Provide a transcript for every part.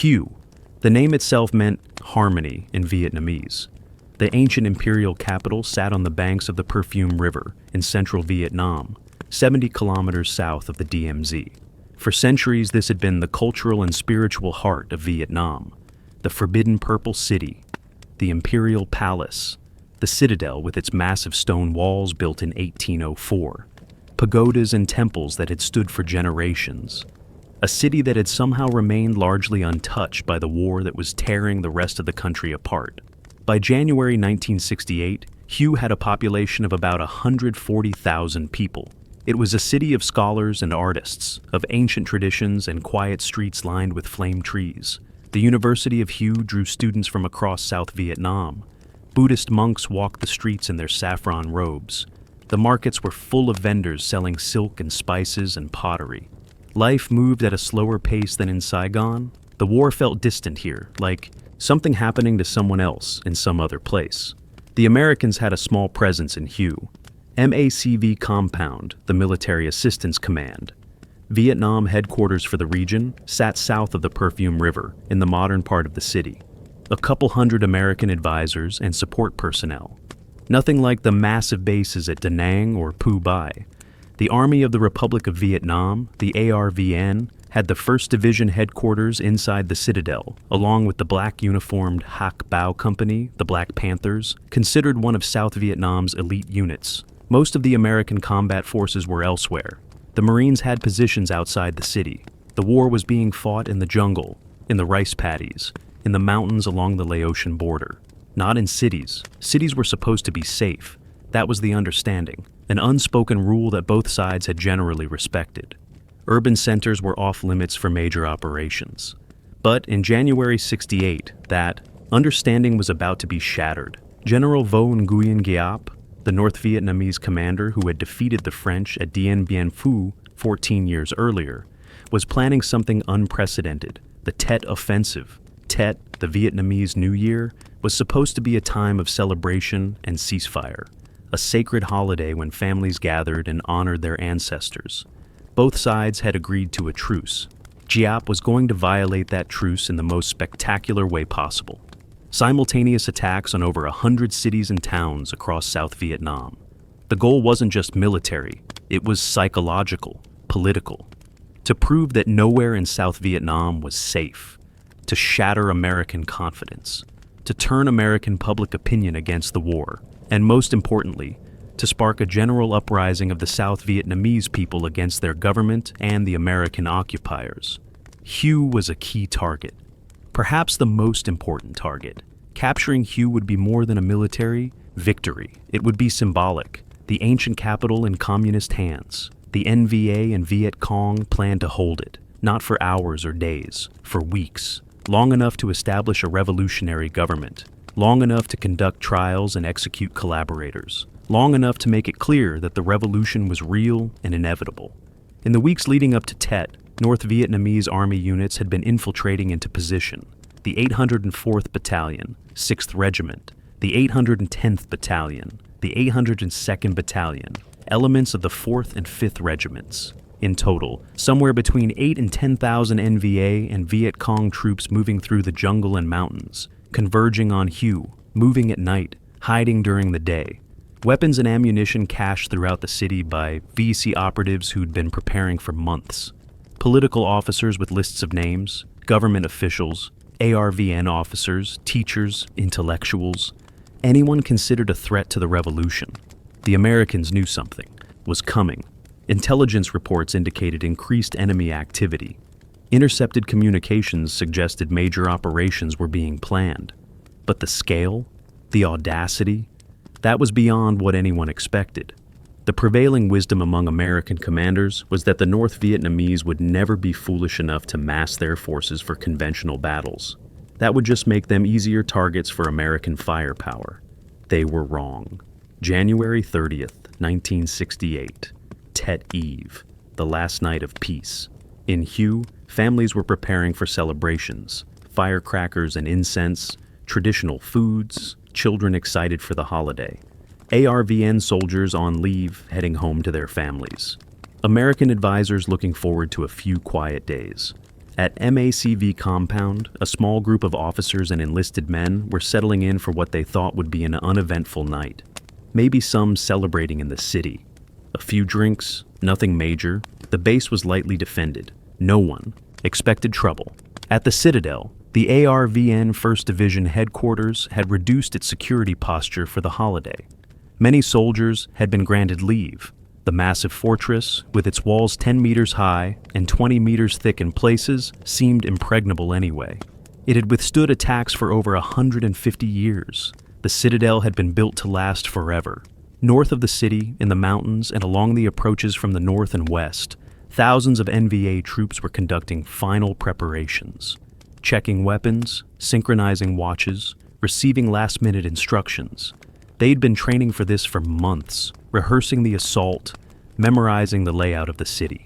Hue. The name itself meant harmony in Vietnamese. The ancient imperial capital sat on the banks of the Perfume River in central Vietnam, 70 kilometers south of the DMZ. For centuries, this had been the cultural and spiritual heart of Vietnam, the Forbidden Purple City, the Imperial Palace, the citadel with its massive stone walls built in 1804, pagodas and temples that had stood for generations, a city that had somehow remained largely untouched by the war that was tearing the rest of the country apart. By January 1968, Hue had a population of about 140,000 people. It was a city of scholars and artists, of ancient traditions and quiet streets lined with flame trees. The University of Hue drew students from across South Vietnam. Buddhist monks walked the streets in their saffron robes. The markets were full of vendors selling silk and spices and pottery. Life moved at a slower pace than in Saigon. The war felt distant here, like something happening to someone else in some other place. The Americans had a small presence in Hue. MACV Compound, the Military Assistance Command, Vietnam headquarters for the region, sat south of the Perfume River in the modern part of the city. A couple hundred American advisors and support personnel. Nothing like the massive bases at Da Nang or Phu Bai. The Army of the Republic of Vietnam, the ARVN, had the 1st Division headquarters inside the citadel, along with the black-uniformed Hac Bao Company, the Black Panthers, considered one of South Vietnam's elite units. Most of the American combat forces were elsewhere. The Marines had positions outside the city. The war was being fought in the jungle, in the rice paddies, in the mountains along the Laotian border. Not in cities. Cities were supposed to be safe. That was the understanding, an unspoken rule that both sides had generally respected. Urban centers were off limits for major operations. But in January '68, that understanding was about to be shattered. General Vo Nguyen Giap, the North Vietnamese commander who had defeated the French at Dien Bien Phu 14 years earlier, was planning something unprecedented, the Tet Offensive. Tet, the Vietnamese New Year, was supposed to be a time of celebration and ceasefire, a sacred holiday when families gathered and honored their ancestors. Both sides had agreed to a truce. Giap was going to violate that truce in the most spectacular way possible. Simultaneous attacks on over 100 cities and towns across South Vietnam. The goal wasn't just military, it was psychological, political. To prove that nowhere in South Vietnam was safe. To shatter American confidence. To turn American public opinion against the war. And most importantly, to spark a general uprising of the South Vietnamese people against their government and the American occupiers. Hue was a key target. Perhaps the most important target. Capturing Hue would be more than a military victory. It would be symbolic. The ancient capital in communist hands. The NVA and Viet Cong planned to hold it, not for hours or days, for weeks, long enough to establish a revolutionary government, long enough to conduct trials and execute collaborators, long enough to make it clear that the revolution was real and inevitable. In the weeks leading up to Tet, North Vietnamese Army units had been infiltrating into position. The 804th Battalion, 6th Regiment, the 810th Battalion, the 802nd Battalion, elements of the 4th and 5th Regiments. In total, somewhere between 8 and 10,000 NVA and Viet Cong troops moving through the jungle and mountains, converging on Hue, moving at night, hiding during the day. Weapons and ammunition cached throughout the city by VC operatives who'd been preparing for months. Political officers with lists of names, government officials, ARVN officers, teachers, intellectuals, anyone considered a threat to the revolution. The Americans knew something was coming. Intelligence reports indicated increased enemy activity. Intercepted communications suggested major operations were being planned. But the scale, the audacity, that was beyond what anyone expected. The prevailing wisdom among American commanders was that the North Vietnamese would never be foolish enough to mass their forces for conventional battles. That would just make them easier targets for American firepower. They were wrong. January 30th, 1968. Tet Eve, the last night of peace. In Hue, families were preparing for celebrations, firecrackers and incense, traditional foods, children excited for the holiday. ARVN soldiers on leave heading home to their families. American advisors looking forward to a few quiet days. At MACV compound, a small group of officers and enlisted men were settling in for what they thought would be an uneventful night. Maybe some celebrating in the city. A few drinks, nothing major. The base was lightly defended. No one expected trouble. At the Citadel, the ARVN 1st Division headquarters had reduced its security posture for the holiday. Many soldiers had been granted leave. The massive fortress, with its walls 10 meters high and 20 meters thick in places, seemed impregnable anyway. It had withstood attacks for over 150 years. The Citadel had been built to last forever. North of the city, in the mountains, and along the approaches from the north and west, thousands of NVA troops were conducting final preparations. Checking weapons, synchronizing watches, receiving last-minute instructions. They'd been training for this for months, rehearsing the assault, memorizing the layout of the city.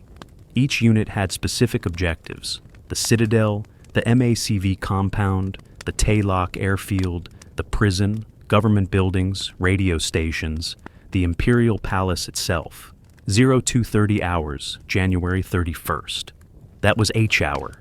Each unit had specific objectives: the Citadel, the MACV compound, the Taylock airfield, the prison, government buildings, radio stations, the Imperial Palace itself. 0230 hours, January 31st. That was H hour,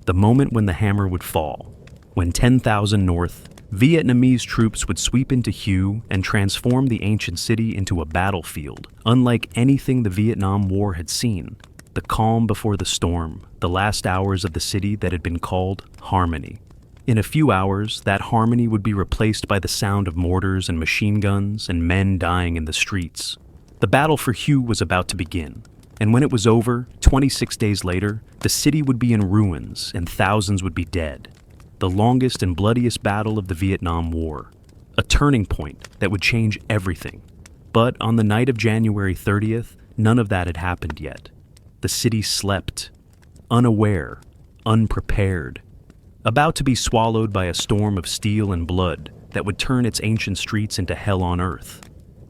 the moment when the hammer would fall, when 10,000 North Vietnamese troops would sweep into Hue and transform the ancient city into a battlefield, unlike anything the Vietnam War had seen. The calm before the storm, the last hours of the city that had been called harmony. In a few hours, that harmony would be replaced by the sound of mortars and machine guns and men dying in the streets. The battle for Hue was about to begin, and when it was over, 26 days later, the city would be in ruins and thousands would be dead. The longest and bloodiest battle of the Vietnam War. A turning point that would change everything. But on the night of January 30th, none of that had happened yet. The city slept, unaware, unprepared, about to be swallowed by a storm of steel and blood that would turn its ancient streets into hell on earth.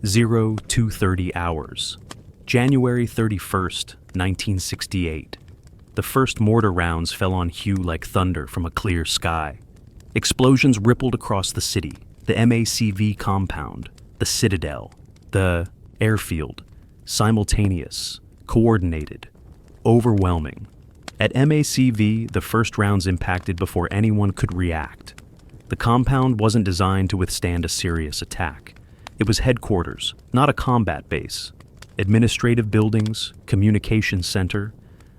0230 hours. January 31st, 1968. The first mortar rounds fell on Hue like thunder from a clear sky. Explosions rippled across the city, the MACV compound, the Citadel, the airfield, simultaneous, coordinated, overwhelming. At MACV, the first rounds impacted before anyone could react. The compound wasn't designed to withstand a serious attack. It was headquarters, not a combat base. Administrative buildings, communications center,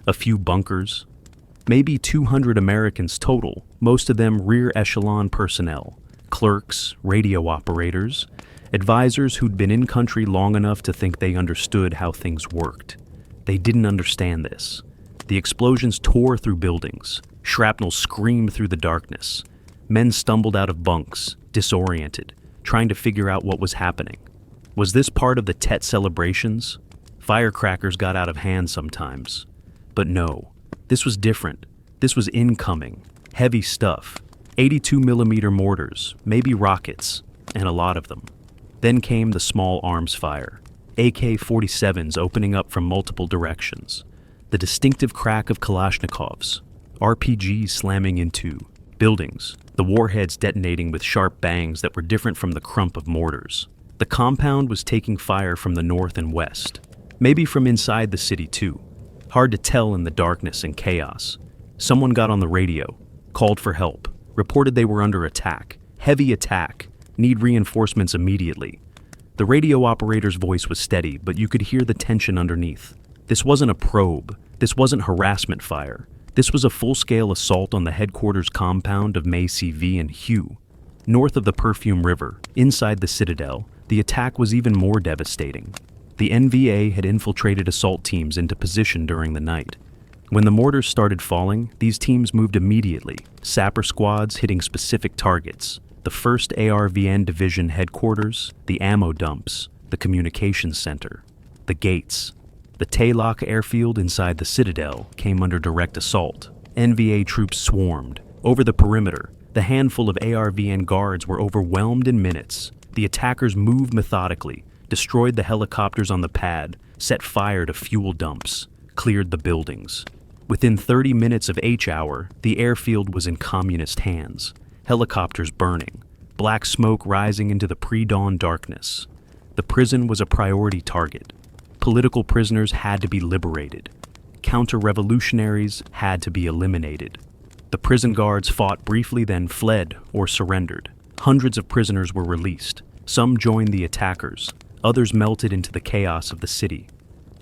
a few bunkers, maybe 200 Americans total, most of them rear echelon personnel, clerks, radio operators, advisors who'd been in country long enough to think they understood how things worked. They didn't understand this. The explosions tore through buildings. Shrapnel screamed through the darkness. Men stumbled out of bunks, disoriented, trying to figure out what was happening. Was this part of the Tet celebrations? Firecrackers got out of hand sometimes. But no, this was different. This was incoming, heavy stuff, 82mm mortars, maybe rockets, and a lot of them. Then came the small arms fire, AK-47s opening up from multiple directions, the distinctive crack of Kalashnikovs, RPGs slamming into buildings, the warheads detonating with sharp bangs that were different from the crump of mortars. The compound was taking fire from the north and west, maybe from inside the city too. Hard to tell in the darkness and chaos. Someone got on the radio, called for help, reported they were under attack, heavy attack, need reinforcements immediately. The radio operator's voice was steady, but you could hear the tension underneath. This wasn't a probe. This wasn't harassment fire. This was a full-scale assault on the headquarters compound of MACV and Hue. North of the Perfume River, inside the Citadel, the attack was even more devastating. The NVA had infiltrated assault teams into position during the night. When the mortars started falling, these teams moved immediately, sapper squads hitting specific targets: the 1st ARVN Division headquarters, the ammo dumps, the communications center, the gates. The Taylock airfield inside the Citadel came under direct assault. NVA troops swarmed. Over the perimeter, the handful of ARVN guards were overwhelmed in minutes. The attackers moved methodically, destroyed the helicopters on the pad, set fire to fuel dumps, cleared the buildings. Within 30 minutes of H hour, the airfield was in communist hands. Helicopters burning, black smoke rising into the pre-dawn darkness. The prison was a priority target. Political prisoners had to be liberated. counter-revolutionaries had to be eliminated. The prison guards fought briefly, then fled or surrendered. Hundreds of prisoners were released. Some joined the attackers. Others melted into the chaos of the city.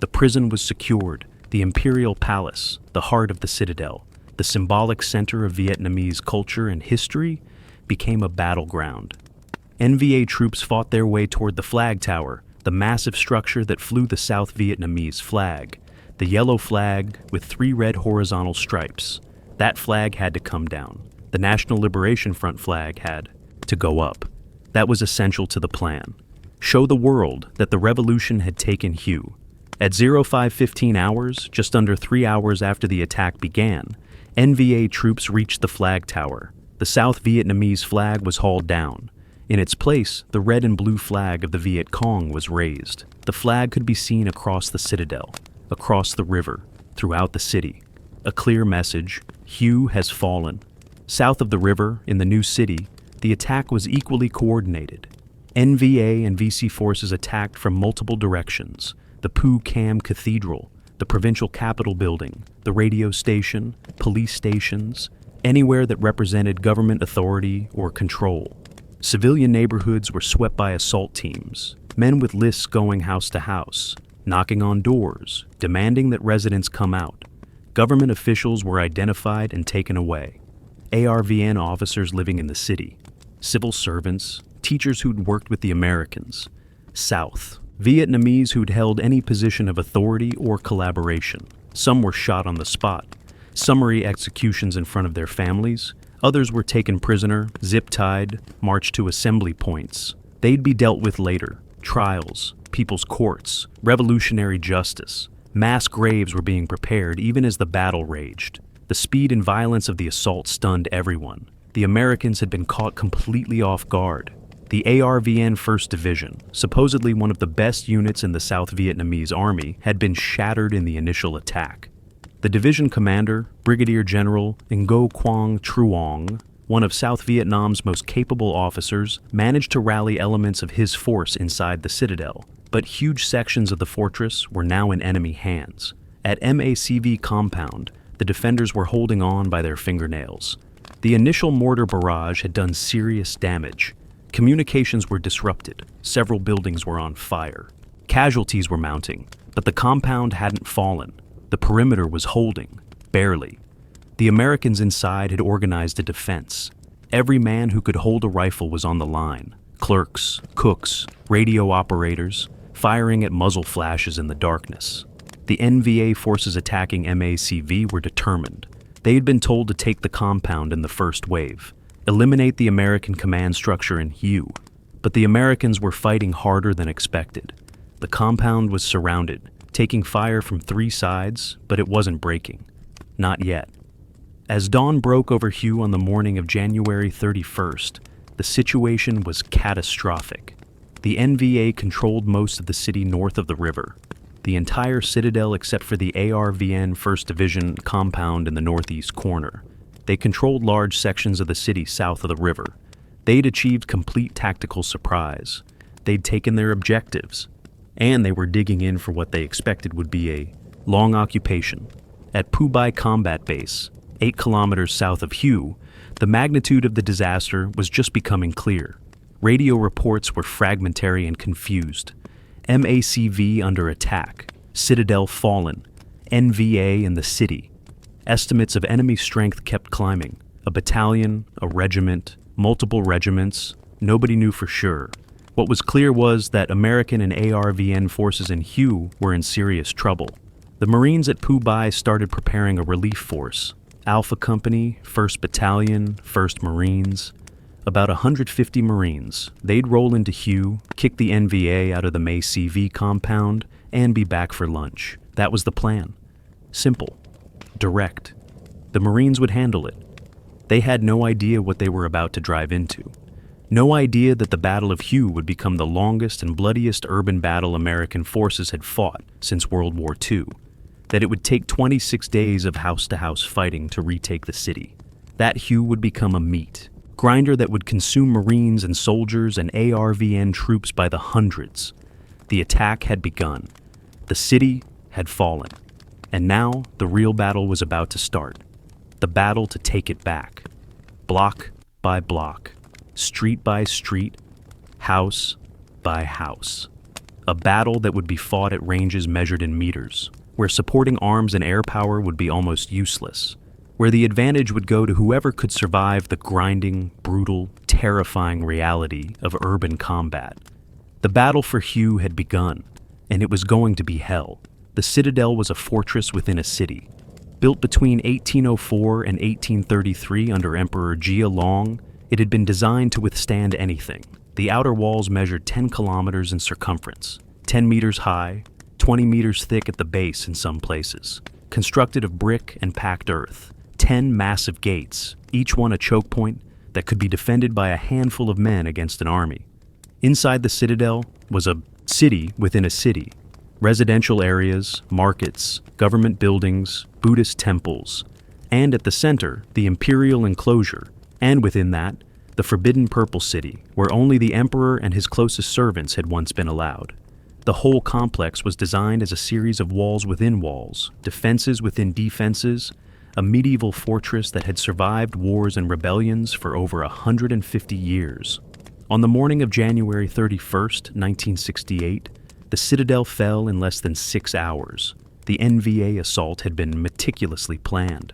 The prison was secured. The imperial palace, the heart of the citadel, the symbolic center of Vietnamese culture and history, became a battleground. NVA troops fought their way toward the flag tower, the massive structure that flew the South Vietnamese flag. The yellow flag with 3 red horizontal stripes. That flag had to come down. The National Liberation Front flag had to go up. That was essential to the plan. Show the world that the revolution had taken Hue. At 0515 hours, just under 3 hours after the attack began, NVA troops reached the flag tower. The South Vietnamese flag was hauled down. In its place, the red and blue flag of the Viet Cong was raised. The flag could be seen across the citadel, across the river, throughout the city. A clear message: Hue has fallen. South of the river, in the new city, the attack was equally coordinated. NVA and VC forces attacked from multiple directions: the Phu Cam Cathedral, the provincial capitol building, the radio station, police stations, anywhere that represented government authority or control. Civilian neighborhoods were swept by assault teams, men with lists going house to house, knocking on doors, demanding that residents come out. Government officials were identified and taken away. ARVN officers living in the city, civil servants, teachers who'd worked with the Americans. South, Vietnamese who'd held any position of authority or collaboration. Some were shot on the spot. Summary executions in front of their families. Others were taken prisoner, zip-tied, marched to assembly points. They'd be dealt with later. Trials, people's courts, revolutionary justice. Mass graves were being prepared even as the battle raged. The speed and violence of the assault stunned everyone. The Americans had been caught completely off guard. The ARVN 1st Division, supposedly one of the best units in the South Vietnamese Army, had been shattered in the initial attack. The division commander, Brigadier General Ngo Quang Truong, one of South Vietnam's most capable officers, managed to rally elements of his force inside the citadel, but huge sections of the fortress were now in enemy hands. At MACV compound, the defenders were holding on by their fingernails. The initial mortar barrage had done serious damage. Communications were disrupted. Several buildings were on fire. Casualties were mounting, but the compound hadn't fallen. The perimeter was holding, barely. The Americans inside had organized a defense. Every man who could hold a rifle was on the line. Clerks, cooks, radio operators, firing at muzzle flashes in the darkness. The NVA forces attacking MACV were determined. They had been told to take the compound in the first wave, eliminate the American command structure in Hue. But the Americans were fighting harder than expected. The compound was surrounded, taking fire from 3 sides, but it wasn't breaking. Not yet. As dawn broke over Hue on the morning of January 31st, the situation was catastrophic. The NVA controlled most of the city north of the river. The entire citadel except for the ARVN 1st Division compound in the northeast corner. They controlled large sections of the city south of the river. They'd achieved complete tactical surprise. They'd taken their objectives. And they were digging in for what they expected would be a long occupation. At Phu Bai Combat Base, 8 kilometers south of Hue, the magnitude of the disaster was just becoming clear. Radio reports were fragmentary and confused. MACV under attack, Citadel fallen, NVA in the city. Estimates of enemy strength kept climbing. A battalion, a regiment, multiple regiments, nobody knew for sure. What was clear was that American and ARVN forces in Hue were in serious trouble. The Marines at Phu Bai started preparing a relief force. Alpha Company, 1st Battalion, 1st Marines. About 150 Marines. They'd roll into Hue, kick the NVA out of the MACV compound, and be back for lunch. That was the plan. Simple. Direct. The Marines would handle it. They had no idea what they were about to drive into. No idea that the Battle of Hue would become the longest and bloodiest urban battle American forces had fought since World War II. That it would take 26 days of house-to-house fighting to retake the city. That Hue would become a meat grinder that would consume Marines and soldiers and ARVN troops by the hundreds. The attack had begun. The city had fallen. And now, the real battle was about to start. The battle to take it back. Block by block, street by street, house by house. A battle that would be fought at ranges measured in meters, where supporting arms and air power would be almost useless, where the advantage would go to whoever could survive the grinding, brutal, terrifying reality of urban combat. The battle for Hugh had begun, and it was going to be hell. The Citadel was a fortress within a city. Built between 1804 and 1833 under Emperor Jia Long, it had been designed to withstand anything. The outer walls measured 10 kilometers in circumference, 10 meters high, 20 meters thick at the base in some places, constructed of brick and packed earth. 10 massive gates, each one a choke point that could be defended by a handful of men against an army. Inside the Citadel was a city within a city. Residential areas, markets, government buildings, Buddhist temples, and at the center, the imperial enclosure, and within that, the forbidden Purple City, where only the emperor and his closest servants had once been allowed. The whole complex was designed as a series of walls within walls, defenses within defenses, a medieval fortress that had survived wars and rebellions for over 150 years. On the morning of January 31st, 1968, the Citadel fell in less than 6 hours. The NVA assault had been meticulously planned.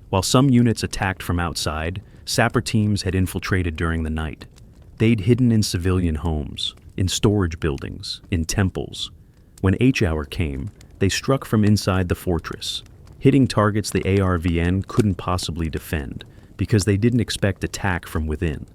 While some units attacked from outside, sapper teams had infiltrated during the night. They'd hidden in civilian homes, in storage buildings, in temples. When H hour came, they struck from inside the fortress, hitting targets the ARVN couldn't possibly defend because they didn't expect attack from within.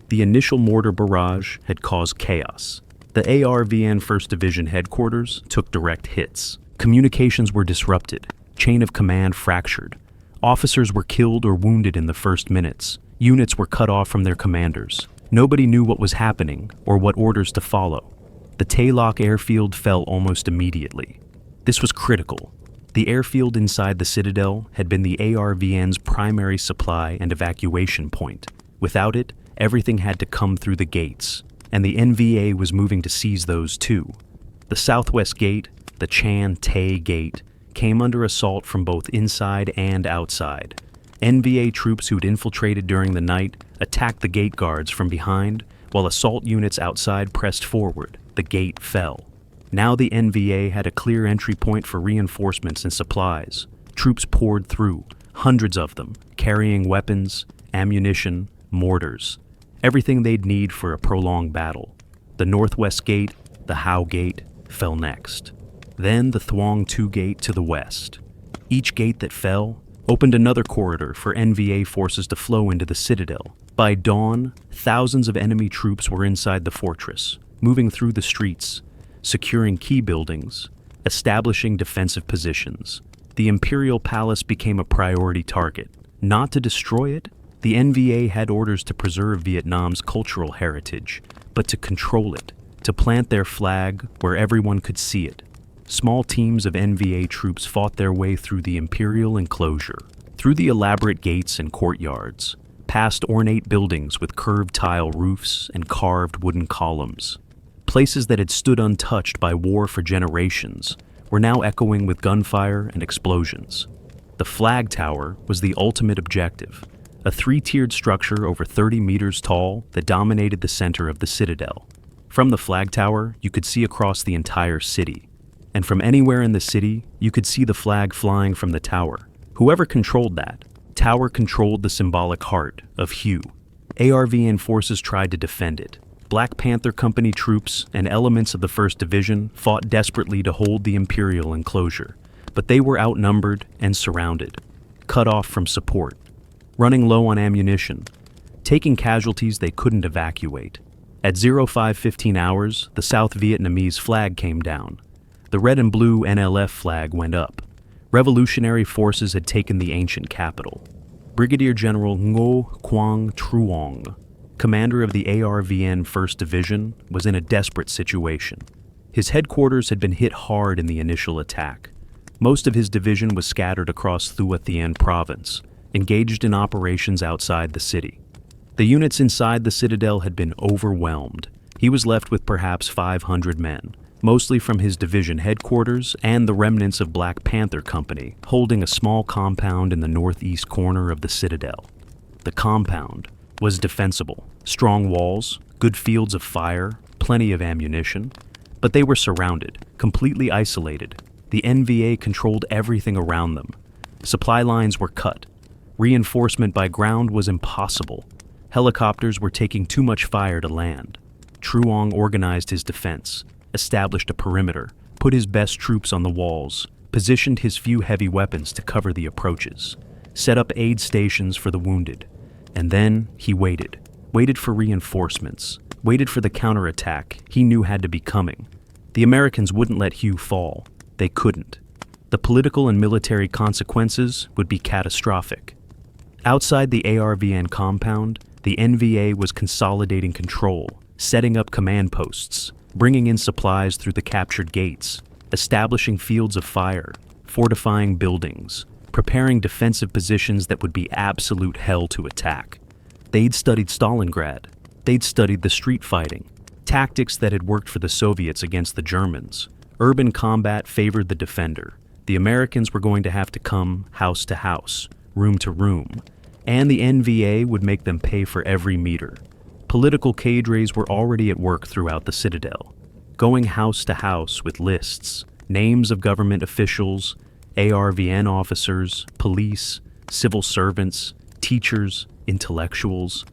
The initial mortar barrage had caused chaos. The ARVN 1st Division headquarters took direct hits. Communications were disrupted, chain of command fractured. Officers were killed or wounded in the first minutes. Units were cut off from their commanders. Nobody knew what was happening or what orders to follow. The Taylock airfield fell almost immediately. This was critical. The airfield inside the Citadel had been the ARVN's primary supply and evacuation point. Without it, everything had to come through the gates, and the NVA was moving to seize those too. The Southwest Gate, the Chan Tay Gate, came under assault from both inside and outside. NVA troops who'd infiltrated during the night attacked the gate guards from behind, while assault units outside pressed forward. The gate fell. Now the NVA had a clear entry point for reinforcements and supplies. Troops poured through, hundreds of them, carrying weapons, ammunition, mortars, everything they'd need for a prolonged battle. The Northwest Gate, the Hao Gate, fell next. Then the Thuong Tu Gate to the west. Each gate that fell opened another corridor for NVA forces to flow into the Citadel. By dawn, thousands of enemy troops were inside the fortress, moving through the streets, securing key buildings, establishing defensive positions. The Imperial Palace became a priority target. Not to destroy it, the NVA had orders to preserve Vietnam's cultural heritage, but to control it, to plant their flag where everyone could see it. Small teams of NVA troops fought their way through the imperial enclosure, through the elaborate gates and courtyards, past ornate buildings with curved tile roofs and carved wooden columns. Places that had stood untouched by war for generations were now echoing with gunfire and explosions. The flag tower was the ultimate objective, a 3-tiered structure over 30 meters tall that dominated the center of the Citadel. From the flag tower, you could see across the entire city. And from anywhere in the city, you could see the flag flying from the tower. Whoever controlled that tower controlled the symbolic heart of Hugh. ARVN forces tried to defend it. Black Panther Company troops and elements of the 1st Division fought desperately to hold the Imperial enclosure, but they were outnumbered and surrounded, cut off from support, running low on ammunition, taking casualties they couldn't evacuate. At 05:15 hours, the South Vietnamese flag came down. The red and blue NLF flag went up. Revolutionary forces had taken the ancient capital. Brigadier General Ngo Quang Truong, commander of the ARVN 1st Division, was in a desperate situation. His headquarters had been hit hard in the initial attack. Most of his division was scattered across Thu Thien province, engaged in operations outside the city. The units inside the Citadel had been overwhelmed. He was left with perhaps 500 men, mostly from his division headquarters and the remnants of Black Panther Company, holding a small compound in the northeast corner of the citadel. The compound was defensible. Strong walls, good fields of fire, plenty of ammunition. But they were surrounded, completely isolated. The NVA controlled everything around them. Supply lines were cut. Reinforcement by ground was impossible. Helicopters were taking too much fire to land. Truong organized his defense, established a perimeter, put his best troops on the walls, positioned his few heavy weapons to cover the approaches, set up aid stations for the wounded. And then he waited for reinforcements, waited for the counterattack he knew had to be coming. The Americans wouldn't let Hugh fall. They couldn't. The political and military consequences would be catastrophic. Outside the ARVN compound, the NVA was consolidating control, setting up command posts, bringing in supplies through the captured gates, establishing fields of fire, fortifying buildings, preparing defensive positions that would be absolute hell to attack. They'd studied Stalingrad. They'd studied the street fighting, tactics that had worked for the Soviets against the Germans. Urban combat favored the defender. The Americans were going to have to come house to house, room to room, and the NVA would make them pay for every meter. Political cadres were already at work throughout the citadel, going house to house with lists, names of government officials, ARVN officers, police, civil servants, teachers, intellectuals,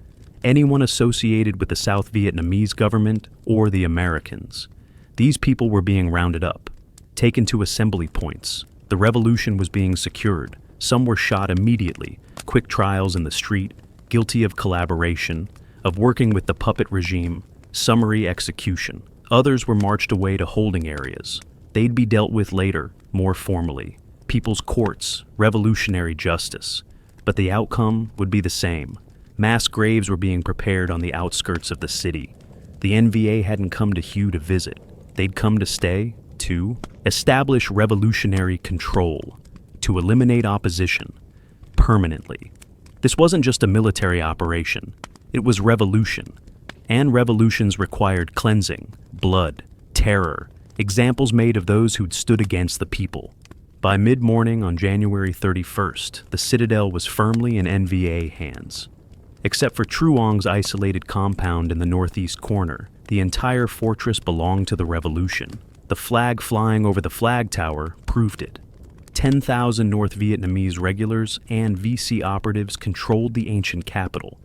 anyone associated with the South Vietnamese government or the Americans. These people were being rounded up, taken to assembly points. The revolution was being secured. Some were shot immediately, quick trials in the street, guilty of collaboration, of working with the puppet regime, summary execution. Others were marched away to holding areas. They'd be dealt with later, more formally. People's courts, revolutionary justice. But the outcome would be the same. Mass graves were being prepared on the outskirts of the city. The NVA hadn't come to Hugh to visit. They'd come to stay, to establish revolutionary control, to eliminate opposition, permanently. This wasn't just a military operation. It was revolution. And revolutions required cleansing, blood, terror, examples made of those who'd stood against the people. By mid-morning on January 31st, the citadel was firmly in NVA hands. Except for Truong's isolated compound in the northeast corner, the entire fortress belonged to the revolution. The flag flying over the flag tower proved it. 10,000 North Vietnamese regulars and VC operatives controlled the ancient capital.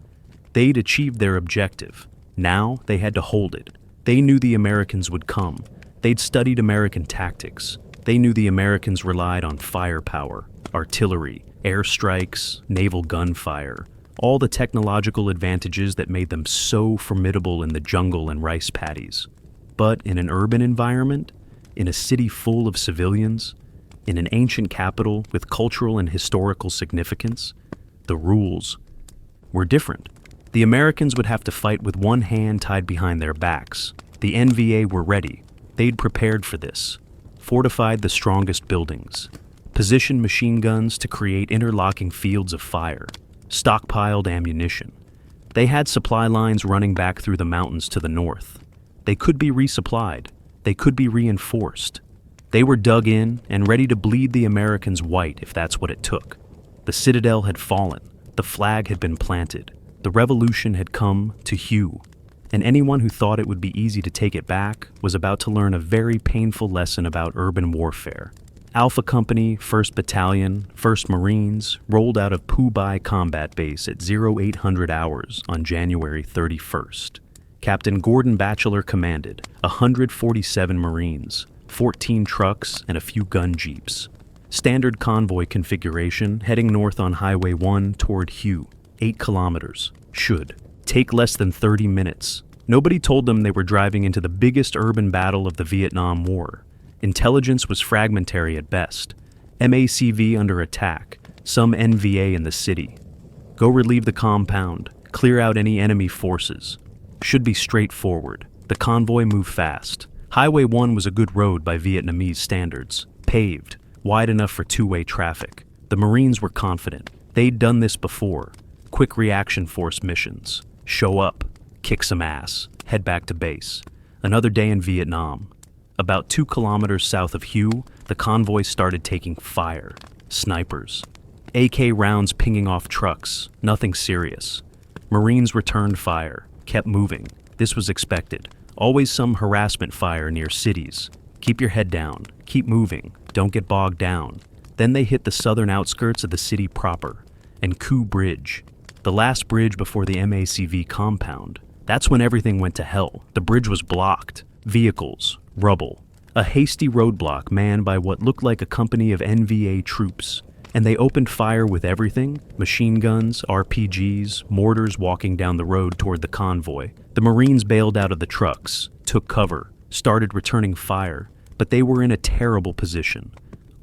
They'd achieved their objective. Now they had to hold it. They knew the Americans would come. They'd studied American tactics. They knew the Americans relied on firepower, artillery, airstrikes, naval gunfire, all the technological advantages that made them so formidable in the jungle and rice paddies. But in an urban environment, in a city full of civilians, in an ancient capital with cultural and historical significance, the rules were different. The Americans would have to fight with one hand tied behind their backs. The NVA were ready. They'd prepared for this, fortified the strongest buildings, positioned machine guns to create interlocking fields of fire, stockpiled ammunition. They had supply lines running back through the mountains to the north. They could be resupplied. They could be reinforced. They were dug in and ready to bleed the Americans white if that's what it took. The citadel had fallen. The flag had been planted. The revolution had come to Hugh. And anyone who thought it would be easy to take it back was about to learn a very painful lesson about urban warfare. Alpha Company, 1st Battalion, 1st Marines rolled out of Phu Bai Combat Base at 0800 hours on January 31st. Captain Gordon Batchelor commanded 147 Marines, 14 trucks, and a few gun jeeps. Standard convoy configuration heading north on Highway 1 toward Hugh, 8 kilometers. Should take less than 30 minutes. Nobody told them they were driving into the biggest urban battle of the Vietnam War. Intelligence was fragmentary at best. MACV under attack, some NVA in the city. Go relieve the compound, clear out any enemy forces. Should be straightforward. The convoy moved fast. Highway 1 was a good road by Vietnamese standards. Paved, wide enough for two-way traffic. The Marines were confident. They'd done this before. Quick reaction force missions. Show up, kick some ass, head back to base. Another day in Vietnam. About 2 kilometers south of Hue, the convoy started taking fire. Snipers. AK rounds pinging off trucks. Nothing serious. Marines returned fire. Kept moving. This was expected. Always some harassment fire near cities. Keep your head down. Keep moving. Don't get bogged down. Then they hit the southern outskirts of the city proper. And Coup Bridge. The last bridge before the MACV compound. That's when everything went to hell. The bridge was blocked. Vehicles. Rubble. A hasty roadblock manned by what looked like a company of NVA troops. And they opened fire with everything: machine guns, RPGs, mortars walking down the road toward the convoy. The Marines bailed out of the trucks, took cover, started returning fire, but they were in a terrible position.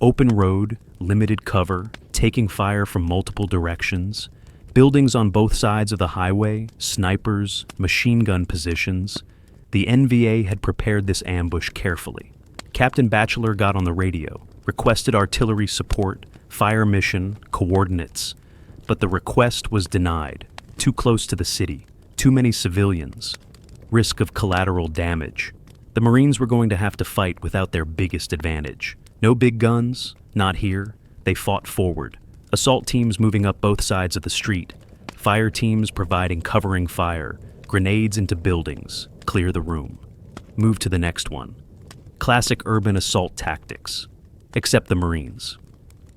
Open road, limited cover, taking fire from multiple directions, buildings on both sides of the highway, snipers, machine gun positions. The NVA had prepared this ambush carefully. Captain Batchelor got on the radio, requested artillery support, fire mission, coordinates. But the request was denied. Too close to the city. Too many civilians. Risk of collateral damage. The Marines were going to have to fight without their biggest advantage. No big guns, not here. They fought forward. Assault teams moving up both sides of the street. Fire teams providing covering fire. Grenades into buildings. Clear the room. Move to the next one. Classic urban assault tactics. Except the Marines.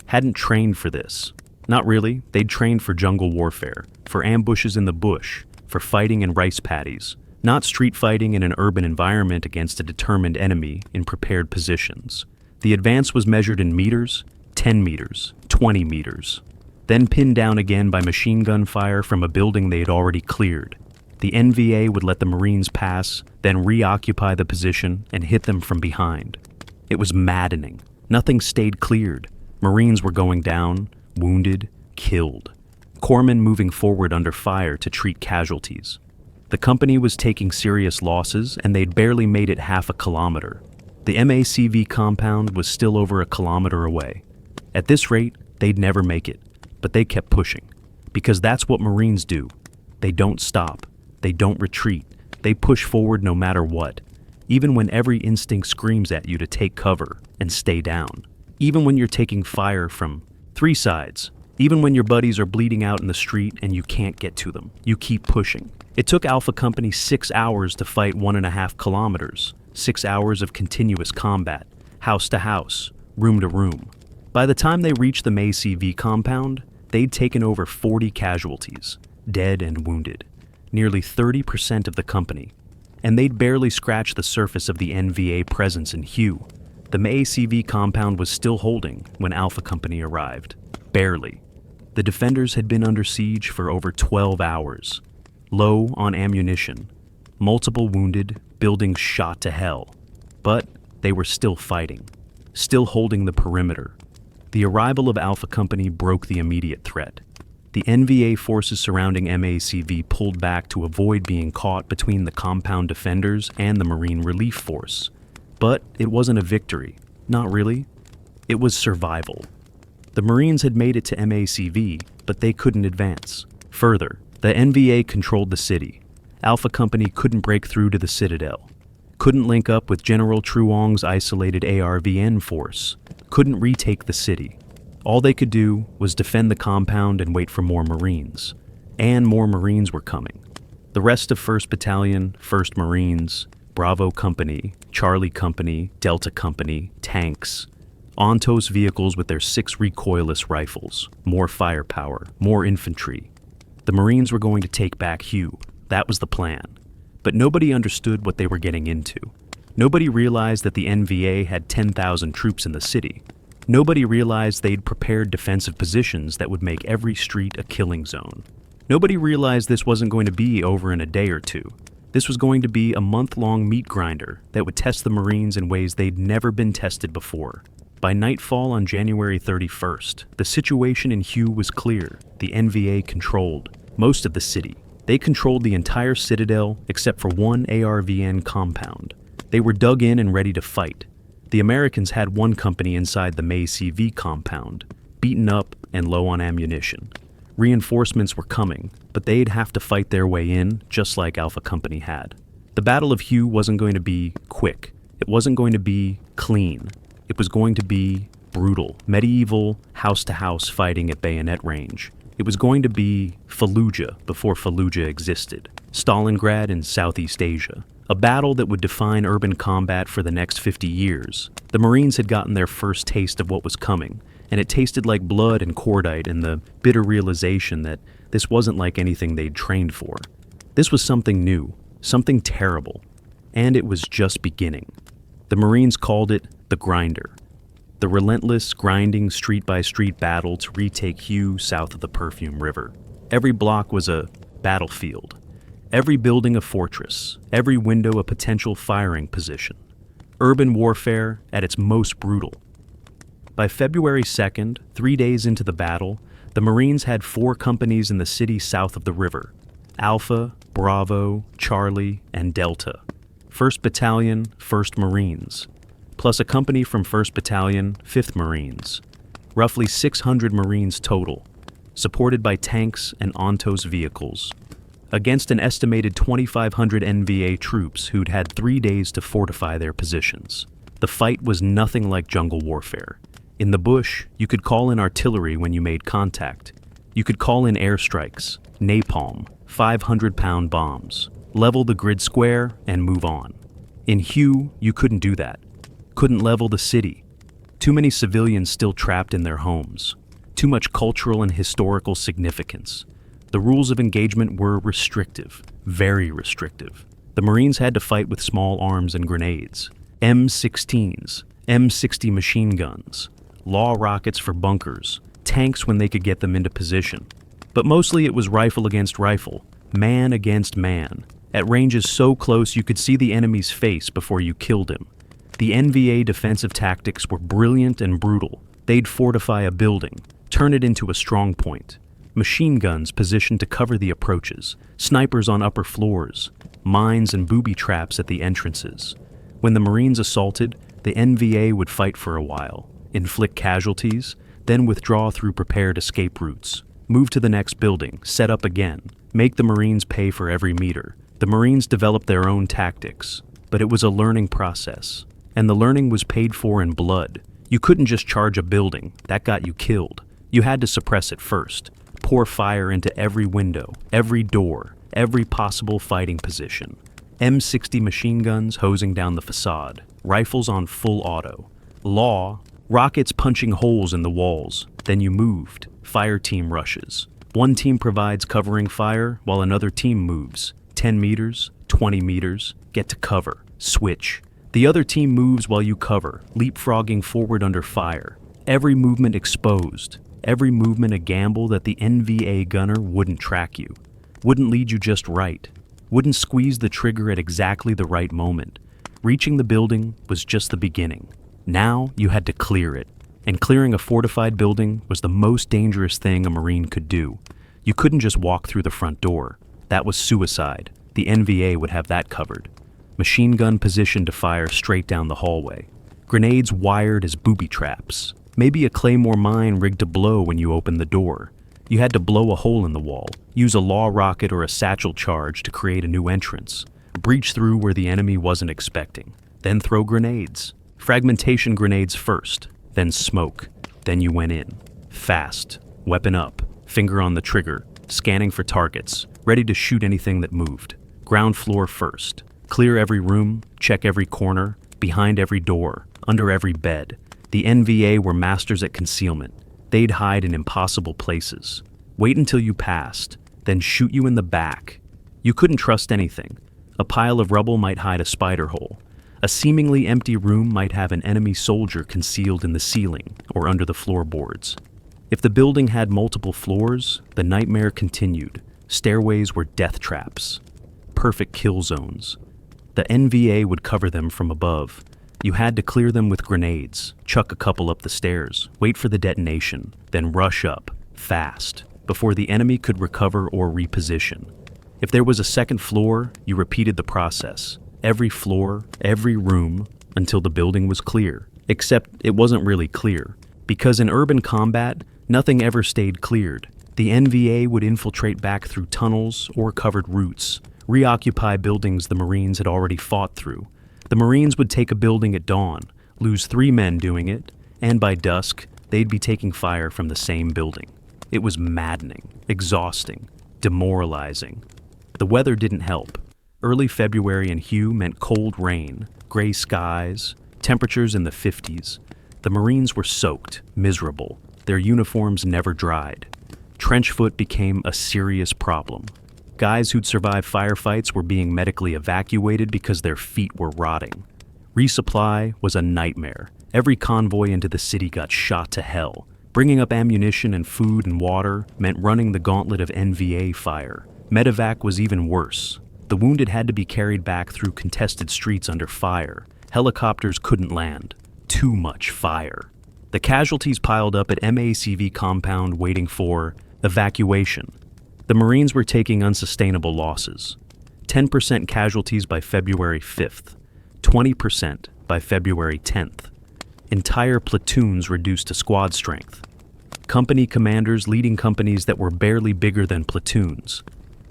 Hadn't trained for this. Not really. They'd trained for jungle warfare, for ambushes in the bush, for fighting in rice paddies, not street fighting in an urban environment against a determined enemy in prepared positions. The advance was measured in meters, 10 meters, 20 meters, then pinned down again by machine gun fire from a building they had already cleared. The NVA would let the Marines pass, then reoccupy the position and hit them from behind. It was maddening. Nothing stayed cleared. Marines were going down, wounded, killed. Corpsmen moving forward under fire to treat casualties. The company was taking serious losses, and they'd barely made it half a kilometer. The MACV compound was still over a kilometer away. At this rate, they'd never make it, but they kept pushing. Because that's what Marines do. They don't stop. They don't retreat. They push forward no matter what. Even when every instinct screams at you to take cover and stay down. Even when you're taking fire from 3 sides. Even when your buddies are bleeding out in the street and you can't get to them. You keep pushing. It took Alpha Company 6 hours to fight 1.5 kilometers. 6 hours of continuous combat. House to house. Room to room. By the time they reached the MACV compound, they'd taken over 40 casualties. Dead and wounded. Nearly 30% of the company. And they'd barely scratched the surface of the NVA presence in Hue. The MACV compound was still holding when Alpha Company arrived. Barely. The defenders had been under siege for over 12 hours. Low on ammunition. Multiple wounded, buildings shot to hell. But they were still fighting. Still holding the perimeter. The arrival of Alpha Company broke the immediate threat. The NVA forces surrounding MACV pulled back to avoid being caught between the compound defenders and the Marine Relief Force. But it wasn't a victory. Not really. It was survival. The Marines had made it to MACV, but they couldn't advance. Further, the NVA controlled the city. Alpha Company couldn't break through to the Citadel. Couldn't link up with General Truong's isolated ARVN force. Couldn't retake the city. All they could do was defend the compound and wait for more Marines. And more Marines were coming. The rest of 1st Battalion, 1st Marines, Bravo Company, Charlie Company, Delta Company, tanks, Ontos vehicles with their 6 recoilless rifles, more firepower, more infantry. The Marines were going to take back Hue. That was the plan. But nobody understood what they were getting into. Nobody realized that the NVA had 10,000 troops in the city. Nobody realized they'd prepared defensive positions that would make every street a killing zone. Nobody realized this wasn't going to be over in a day or two. This was going to be a month-long meat grinder that would test the Marines in ways they'd never been tested before. By nightfall on January 31st, the situation in Hue was clear. The NVA controlled most of the city. They controlled the entire Citadel except for one ARVN compound. They were dug in and ready to fight. The Americans had one company inside the MACV compound, beaten up and low on ammunition. Reinforcements were coming, but they'd have to fight their way in, just like Alpha Company had. The Battle of Hue wasn't going to be quick. It wasn't going to be clean. It was going to be brutal, medieval house-to-house fighting at bayonet range. It was going to be Fallujah before Fallujah existed, Stalingrad in Southeast Asia, a battle that would define urban combat for the next 50 years. The Marines had gotten their first taste of what was coming, and it tasted like blood and cordite and the bitter realization that this wasn't like anything they'd trained for. This was something new, something terrible, and it was just beginning. The Marines called it the Grinder, the relentless, grinding street-by-street battle to retake Hue south of the Perfume River. Every block was a battlefield, every building a fortress, every window a potential firing position. Urban warfare at its most brutal. By February 2nd, 3 days into the battle, the Marines had 4 companies in the city south of the river: Alpha, Bravo, Charlie, and Delta. 1st Battalion, 1st Marines, plus a company from 1st Battalion, 5th Marines. Roughly 600 Marines total, supported by tanks and Ontos vehicles, against an estimated 2,500 NVA troops who'd had 3 days to fortify their positions. The fight was nothing like jungle warfare. In the bush, you could call in artillery when you made contact. You could call in airstrikes, napalm, 500-pound bombs, level the grid square, and move on. In Hue, you couldn't do that. Couldn't level the city. Too many civilians still trapped in their homes. Too much cultural and historical significance. The rules of engagement were restrictive, very restrictive. The Marines had to fight with small arms and grenades, M16s, M60 machine guns, law rockets for bunkers, tanks when they could get them into position. But mostly it was rifle against rifle, man against man, at ranges so close you could see the enemy's face before you killed him. The NVA defensive tactics were brilliant and brutal. They'd fortify a building, turn it into a strong point. Machine guns positioned to cover the approaches, snipers on upper floors, mines and booby traps at the entrances. When the Marines assaulted, the NVA would fight for a while, inflict casualties, then withdraw through prepared escape routes, move to the next building, set up again, make the Marines pay for every meter. The Marines developed their own tactics, but it was a learning process, and the learning was paid for in blood. You couldn't just charge a building, that got you killed. You had to suppress it first, pour fire into every window, every door, every possible fighting position. M60 machine guns hosing down the facade, rifles on full auto. Law, rockets punching holes in the walls. Then you moved, fire team rushes. One team provides covering fire while another team moves. 10 meters, 20 meters, get to cover, switch. The other team moves while you cover, leapfrogging forward under fire. Every movement exposed, every movement a gamble that the NVA gunner wouldn't track you, wouldn't lead you just right, wouldn't squeeze the trigger at exactly the right moment. Reaching the building was just the beginning. Now you had to clear it, and clearing a fortified building was the most dangerous thing a Marine could do. You couldn't just walk through the front door. That was suicide. The NVA would have that covered. Machine gun positioned to fire straight down the hallway. Grenades wired as booby traps. Maybe a claymore mine rigged to blow when you opened the door. You had to blow a hole in the wall, use a law rocket or a satchel charge to create a new entrance, breach through where the enemy wasn't expecting, then throw grenades. Fragmentation grenades first, then smoke, then you went in. Fast, weapon up, finger on the trigger, scanning for targets, ready to shoot anything that moved. Ground floor first. Clear every room, check every corner, behind every door, under every bed. The NVA were masters at concealment. They'd hide in impossible places. Wait until you passed, then shoot you in the back. You couldn't trust anything. A pile of rubble might hide a spider hole. A seemingly empty room might have an enemy soldier concealed in the ceiling or under the floorboards. If the building had multiple floors, the nightmare continued. Stairways were death traps. Perfect kill zones. The NVA would cover them from above. You had to clear them with grenades, chuck a couple up the stairs, wait for the detonation, then rush up, fast, before the enemy could recover or reposition. If there was a second floor, you repeated the process. Every floor, every room, until the building was clear. Except it wasn't really clear, because in urban combat, nothing ever stayed cleared. The NVA would infiltrate back through tunnels or covered routes, reoccupy buildings the Marines had already fought through. The Marines would take a building at dawn, lose 3 men doing it, and by dusk, they'd be taking fire from the same building. It was maddening, exhausting, demoralizing. The weather didn't help. Early February in Hue meant cold rain, gray skies, temperatures in the 50s. The Marines were soaked, miserable. Their uniforms never dried. Trench foot became a serious problem. Guys who'd survived firefights were being medically evacuated because their feet were rotting. Resupply was a nightmare. Every convoy into the city got shot to hell. Bringing up ammunition and food and water meant running the gauntlet of NVA fire. Medevac was even worse. The wounded had to be carried back through contested streets under fire. Helicopters couldn't land. Too much fire. The casualties piled up at MACV compound waiting for evacuation. The Marines were taking unsustainable losses. 10% casualties by February 5th. 20% by February 10th. Entire platoons reduced to squad strength. Company commanders leading companies that were barely bigger than platoons.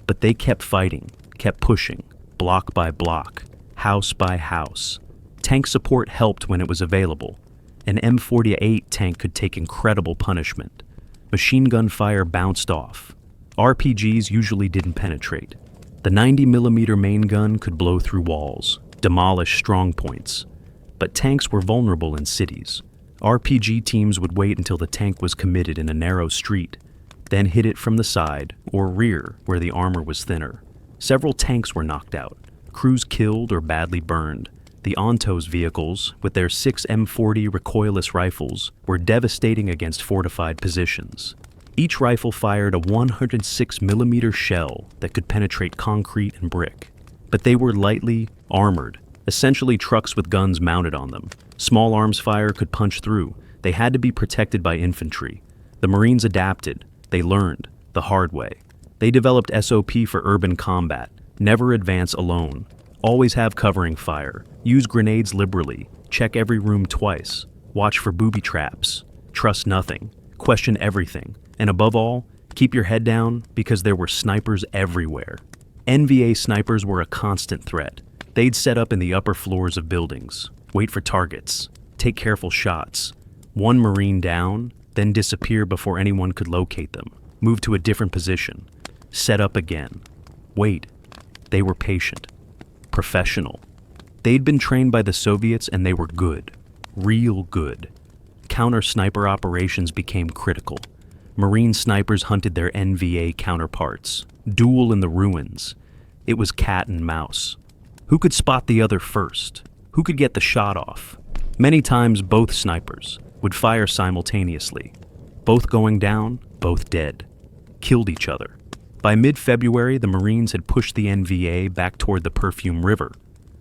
But they kept fighting, kept pushing, block by block, house by house. Tank support helped when it was available. An M48 tank could take incredible punishment. Machine gun fire bounced off. RPGs usually didn't penetrate. The 90mm main gun could blow through walls, demolish strong points. But tanks were vulnerable in cities. RPG teams would wait until the tank was committed in a narrow street, then hit it from the side or rear where the armor was thinner. Several tanks were knocked out, crews killed or badly burned. The Ontos vehicles, with their 6 M40 recoilless rifles, were devastating against fortified positions. Each rifle fired a 106mm shell that could penetrate concrete and brick. But they were lightly armored, essentially trucks with guns mounted on them. Small arms fire could punch through. They had to be protected by infantry. The Marines adapted. They learned the hard way. They developed SOP for urban combat. Never advance alone. Always have covering fire. Use grenades liberally. Check every room twice. Watch for booby traps. Trust nothing. Question everything. And above all, keep your head down because there were snipers everywhere. NVA snipers were a constant threat. They'd set up in the upper floors of buildings, wait for targets, take careful shots. One Marine down, then disappear before anyone could locate them. Move to a different position. Set up again. Wait. They were patient. Professional. They'd been trained by the Soviets and they were good. Real good. Counter-sniper operations became critical. Marine snipers hunted their NVA counterparts. Duel in the ruins. It was cat and mouse. Who could spot the other first? Who could get the shot off? Many times both snipers would fire simultaneously. Both going down, both dead. Killed each other. By mid-February, the Marines had pushed the NVA back toward the Perfume River.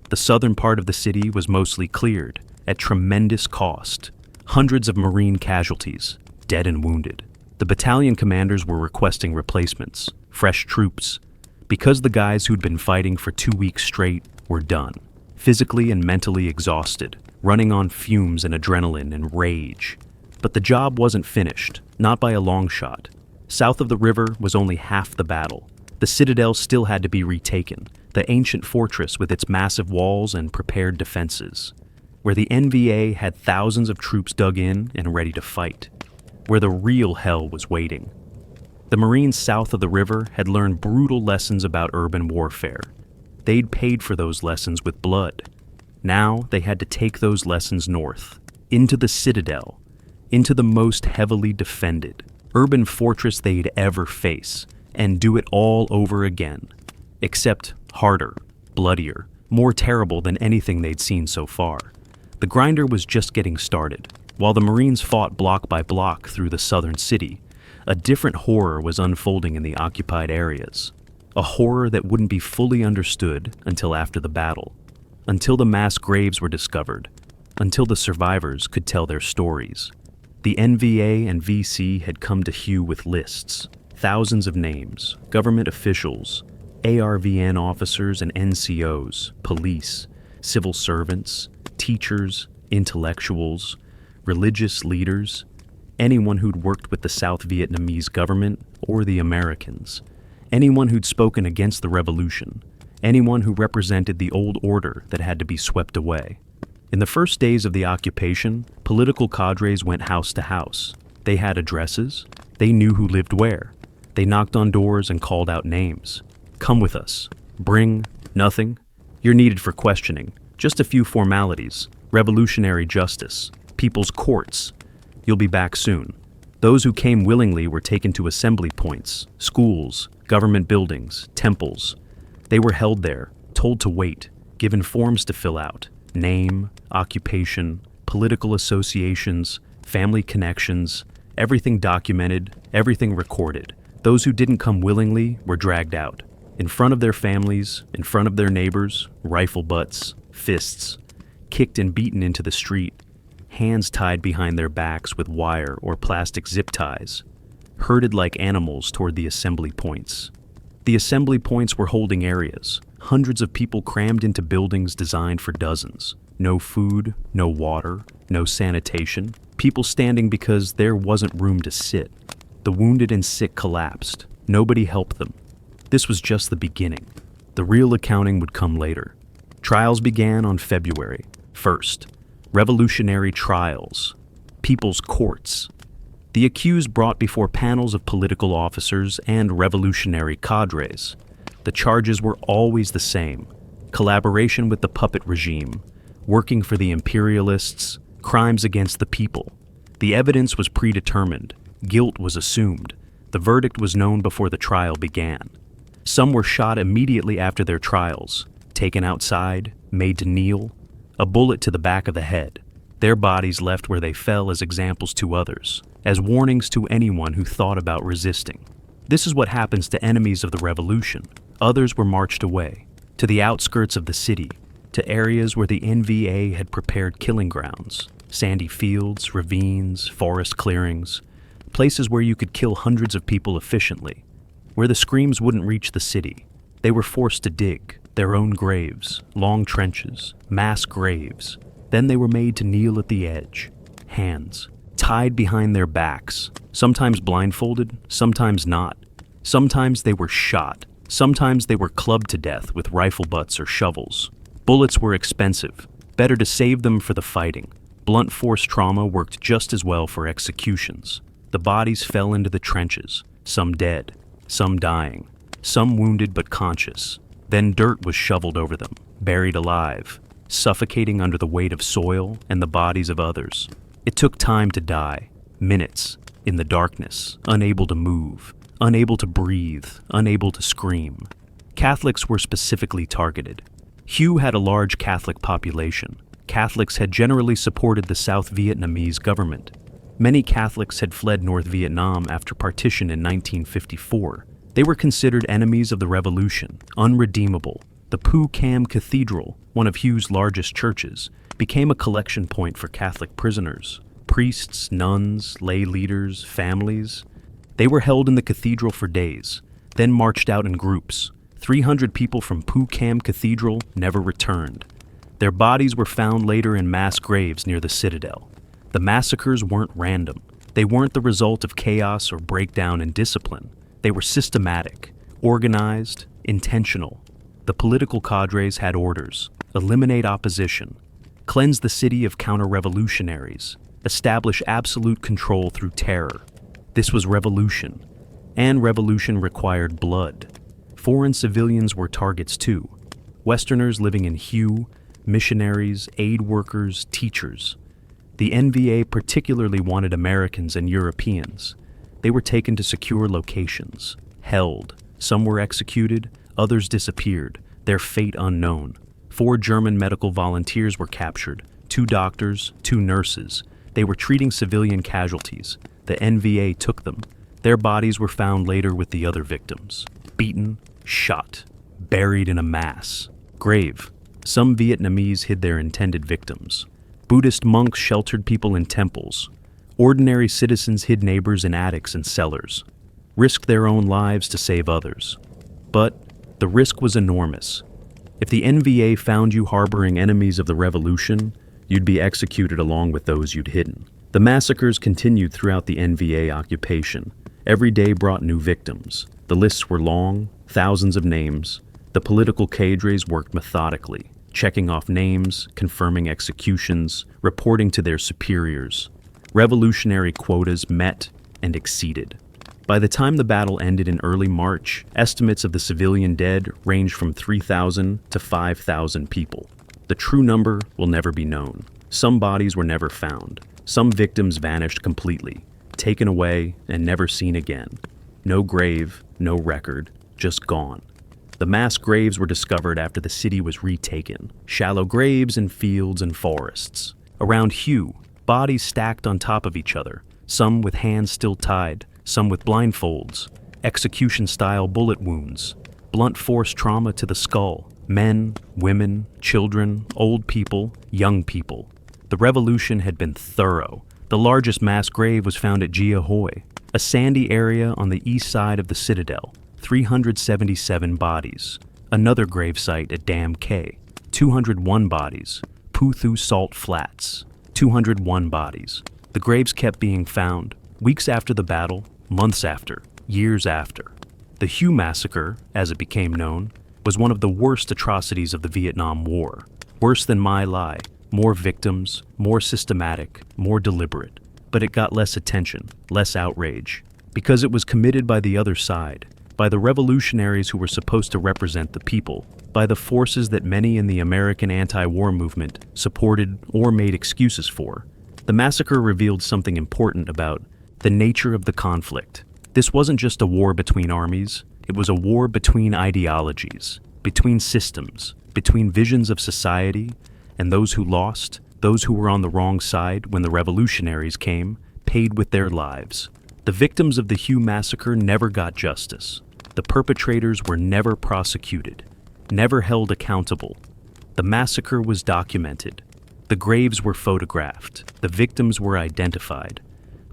The southern part of the city was mostly cleared, at tremendous cost. Hundreds of Marine casualties, dead and wounded. The battalion commanders were requesting replacements, fresh troops, because the guys who'd been fighting for 2 weeks straight were done, physically and mentally exhausted, running on fumes and adrenaline and rage. But the job wasn't finished, not by a long shot. South of the river was only half the battle. The citadel still had to be retaken, the ancient fortress with its massive walls and prepared defenses, where the NVA had thousands of troops dug in and ready to fight, where the real hell was waiting. The Marines south of the river had learned brutal lessons about urban warfare. They'd paid for those lessons with blood. Now they had to take those lessons north, into the citadel, into the most heavily defended urban fortress they'd ever face, and do it all over again, except harder, bloodier, more terrible than anything they'd seen so far. The grinder was just getting started. While the Marines fought block by block through the southern city, a different horror was unfolding in the occupied areas. A horror that wouldn't be fully understood until after the battle, until the mass graves were discovered, until the survivors could tell their stories. The NVA and VC had come to Hue with lists, thousands of names, government officials, ARVN officers and NCOs, police, civil servants, teachers, intellectuals, religious leaders, anyone who'd worked with the South Vietnamese government or the Americans, anyone who'd spoken against the revolution, anyone who represented the old order that had to be swept away. In the first days of the occupation, political cadres went house to house. They had addresses. They knew who lived where. They knocked on doors and called out names. Come with us. Bring nothing. You're needed for questioning. Just a few formalities. Revolutionary justice. People's courts. You'll be back soon. Those who came willingly were taken to assembly points, schools, government buildings, temples. They were held there, told to wait, given forms to fill out. Name, occupation, political associations, family connections, everything documented, everything recorded. Those who didn't come willingly were dragged out. In front of their families, in front of their neighbors, rifle butts, fists, kicked and beaten into the street, hands tied behind their backs with wire or plastic zip ties, herded like animals toward the assembly points. The assembly points were holding areas, hundreds of people crammed into buildings designed for dozens. No food, no water, no sanitation, people standing because there wasn't room to sit. The wounded and sick collapsed. Nobody helped them. This was just the beginning. The real accounting would come later. Trials began on February 1st. Revolutionary trials. People's courts. The accused brought before panels of political officers and revolutionary cadres. The charges were always the same: collaboration with the puppet regime, working for the imperialists, crimes against the people. The evidence was predetermined. Guilt was assumed. The verdict was known before the trial began. Some were shot immediately after their trials, taken outside, made to kneel, a bullet to the back of the head. Their bodies left where they fell as examples to others, as warnings to anyone who thought about resisting. This is what happens to enemies of the revolution. Others were marched away, to the outskirts of the city, to areas where the NVA had prepared killing grounds, sandy fields, ravines, forest clearings, places where you could kill hundreds of people efficiently, where the screams wouldn't reach the city. They were forced to dig their own graves, long trenches, mass graves. Then they were made to kneel at the edge, hands tied behind their backs, sometimes blindfolded, sometimes not. Sometimes they were shot. Sometimes they were clubbed to death with rifle butts or shovels. Bullets were expensive. Better to save them for the fighting. Blunt force trauma worked just as well for executions. The bodies fell into the trenches, some dead, some dying, some wounded but conscious. Then dirt was shoveled over them, buried alive, suffocating under the weight of soil and the bodies of others. It took time to die, minutes, in the darkness, unable to move, unable to breathe, unable to scream. Catholics were specifically targeted. Hue had a large Catholic population. Catholics had generally supported the South Vietnamese government. Many Catholics had fled North Vietnam after partition in 1954. They were considered enemies of the revolution, unredeemable. The Phu Cam Cathedral, one of Hue's largest churches, became a collection point for Catholic prisoners. Priests, nuns, lay leaders, families. They were held in the cathedral for days, then marched out in groups. 300 people from Phu Cam Cathedral never returned. Their bodies were found later in mass graves near the citadel. The massacres weren't random. They weren't the result of chaos or breakdown in discipline. They were systematic, organized, intentional. The political cadres had orders: eliminate opposition, cleanse the city of counter-revolutionaries, establish absolute control through terror. This was revolution, and revolution required blood. Foreign civilians were targets too. Westerners living in Hue, missionaries, aid workers, teachers. The NVA particularly wanted Americans and Europeans. They were taken to secure locations, held. Some were executed, others disappeared, their fate unknown. 4 German medical volunteers were captured, 2 doctors, 2 nurses. They were treating civilian casualties. The NVA took them. Their bodies were found later with the other victims. Beaten, shot, buried in a mass. Grave. Some Vietnamese hid their intended victims. Buddhist monks sheltered people in temples. Ordinary citizens hid neighbors in attics and cellars, risked their own lives to save others. But the risk was enormous. If the NVA found you harboring enemies of the revolution, you'd be executed along with those you'd hidden. The massacres continued throughout the NVA occupation. Every day brought new victims. The lists were long, thousands of names. The political cadres worked methodically, checking off names, confirming executions, reporting to their superiors. Revolutionary quotas met and exceeded. By the time the battle ended in early March, estimates of the civilian dead ranged from 3,000 to 5,000 people. The true number will never be known. Some bodies were never found. Some victims vanished completely, taken away and never seen again. No grave, no record, just gone. The mass graves were discovered after the city was retaken. Shallow graves in fields and forests. Around Hue, bodies stacked on top of each other, some with hands still tied, some with blindfolds, execution-style bullet wounds, blunt force trauma to the skull, men, women, children, old people, young people. The revolution had been thorough. The largest mass grave was found at Jiahui, a sandy area on the east side of the citadel, 377 bodies. Another gravesite at Dam K, 201 bodies. Puthu Salt Flats, 201 bodies. The graves kept being found, weeks after the battle, months after, years after. The Hue Massacre, as it became known, was one of the worst atrocities of the Vietnam War. Worse than My Lai, more victims, more systematic, more deliberate. But it got less attention, less outrage, because it was committed by the other side, by the revolutionaries who were supposed to represent the people, by the forces that many in the American anti-war movement supported or made excuses for. The massacre revealed something important about the nature of the conflict. This wasn't just a war between armies, it was a war between ideologies, between systems, between visions of society, and those who lost, those who were on the wrong side when the revolutionaries came, paid with their lives. The victims of the Hue Massacre never got justice. The perpetrators were never prosecuted, never held accountable. The massacre was documented. The graves were photographed. The victims were identified.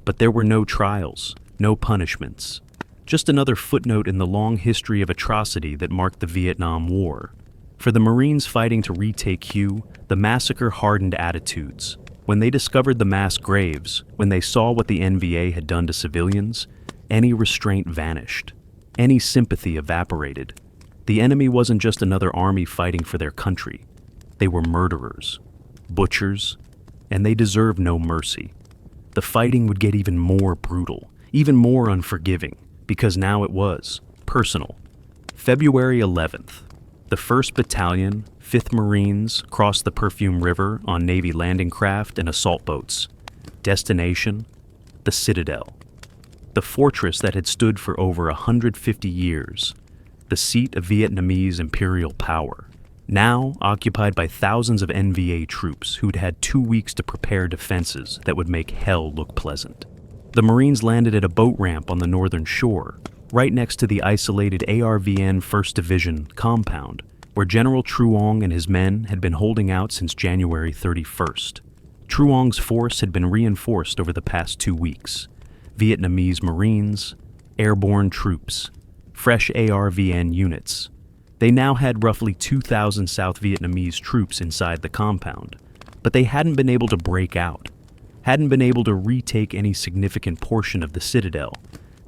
But there were no trials, no punishments. Just another footnote in the long history of atrocity that marked the Vietnam War. For the Marines fighting to retake Hue, the massacre hardened attitudes. When they discovered the mass graves, when they saw what the NVA had done to civilians, any restraint vanished. Any sympathy evaporated. The enemy wasn't just another army fighting for their country. They were murderers, butchers, and they deserved no mercy. The fighting would get even more brutal, even more unforgiving, because now it was personal. February 11th, the 1st Battalion, 5th Marines crossed the Perfume River on Navy landing craft and assault boats. Destination, the Citadel. The fortress that had stood for over 150 years, the seat of Vietnamese imperial power, now occupied by thousands of NVA troops who'd had 2 weeks to prepare defenses that would make hell look pleasant. The Marines landed at a boat ramp on the northern shore, right next to the isolated ARVN 1st Division compound, where General Truong and his men had been holding out since January 31st. Truong's force had been reinforced over the past 2 weeks. Vietnamese Marines, airborne troops, fresh ARVN units. They now had roughly 2,000 South Vietnamese troops inside the compound, but they hadn't been able to break out, hadn't been able to retake any significant portion of the Citadel.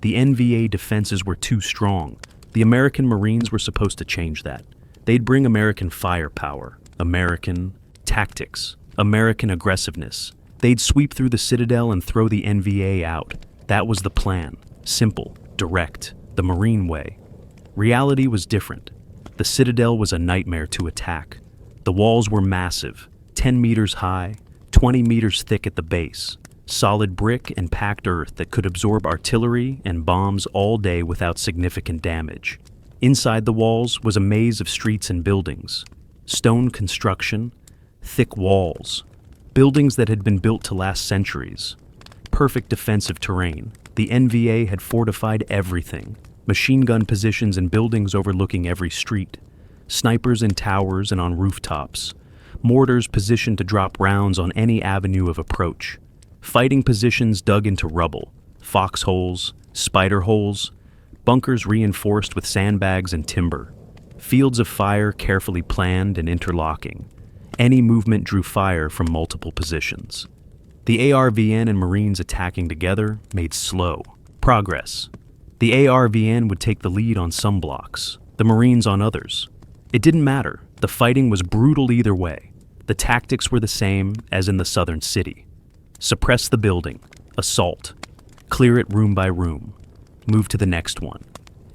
The NVA defenses were too strong. The American Marines were supposed to change that. They'd bring American firepower, American tactics, American aggressiveness. They'd sweep through the Citadel and throw the NVA out. That was the plan. Simple, direct, the Marine way. Reality was different. The Citadel was a nightmare to attack. The walls were massive, 10 meters high, 20 meters thick at the base. Solid brick and packed earth that could absorb artillery and bombs all day without significant damage. Inside the walls was a maze of streets and buildings. Stone construction, thick walls. Buildings that had been built to last centuries. Perfect defensive terrain. The NVA had fortified everything. Machine gun positions in buildings overlooking every street. Snipers in towers and on rooftops. Mortars positioned to drop rounds on any avenue of approach. Fighting positions dug into rubble. Foxholes, spider holes. Bunkers reinforced with sandbags and timber. Fields of fire carefully planned and interlocking. Any movement drew fire from multiple positions. The ARVN and Marines attacking together made slow progress. The ARVN would take the lead on some blocks, the Marines on others. It didn't matter. The fighting was brutal either way. The tactics were the same as in the southern city. Suppress the building, assault, clear it room by room, move to the next one.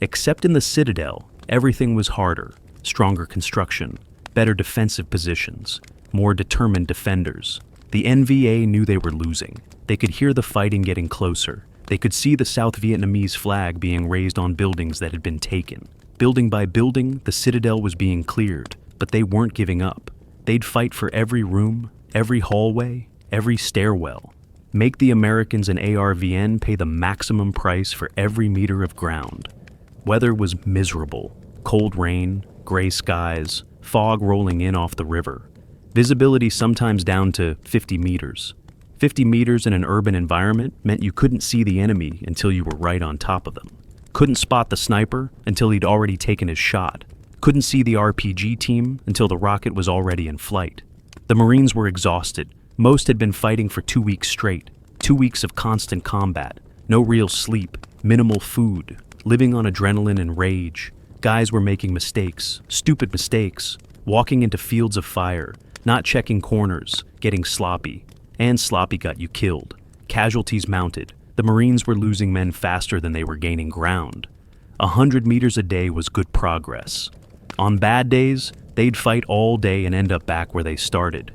Except in the Citadel, everything was harder, stronger construction, better defensive positions, more determined defenders. The NVA knew they were losing. They could hear the fighting getting closer. They could see the South Vietnamese flag being raised on buildings that had been taken. Building by building, the Citadel was being cleared, but they weren't giving up. They'd fight for every room, every hallway, every stairwell. Make the Americans and ARVN pay the maximum price for every meter of ground. Weather was miserable. Cold rain, gray skies, fog rolling in off the river. Visibility sometimes down to 50 meters. 50 meters in an urban environment meant you couldn't see the enemy until you were right on top of them. Couldn't spot the sniper until he'd already taken his shot. Couldn't see the RPG team until the rocket was already in flight. The Marines were exhausted. Most had been fighting for 2 weeks straight. 2 weeks of constant combat. No real sleep. Minimal food. Living on adrenaline and rage. Guys were making mistakes. Stupid mistakes. Walking into fields of fire. Not checking corners. Getting sloppy. And sloppy got you killed. Casualties mounted. The Marines were losing men faster than they were gaining ground. 100 meters a day was good progress. On bad days, they'd fight all day and end up back where they started.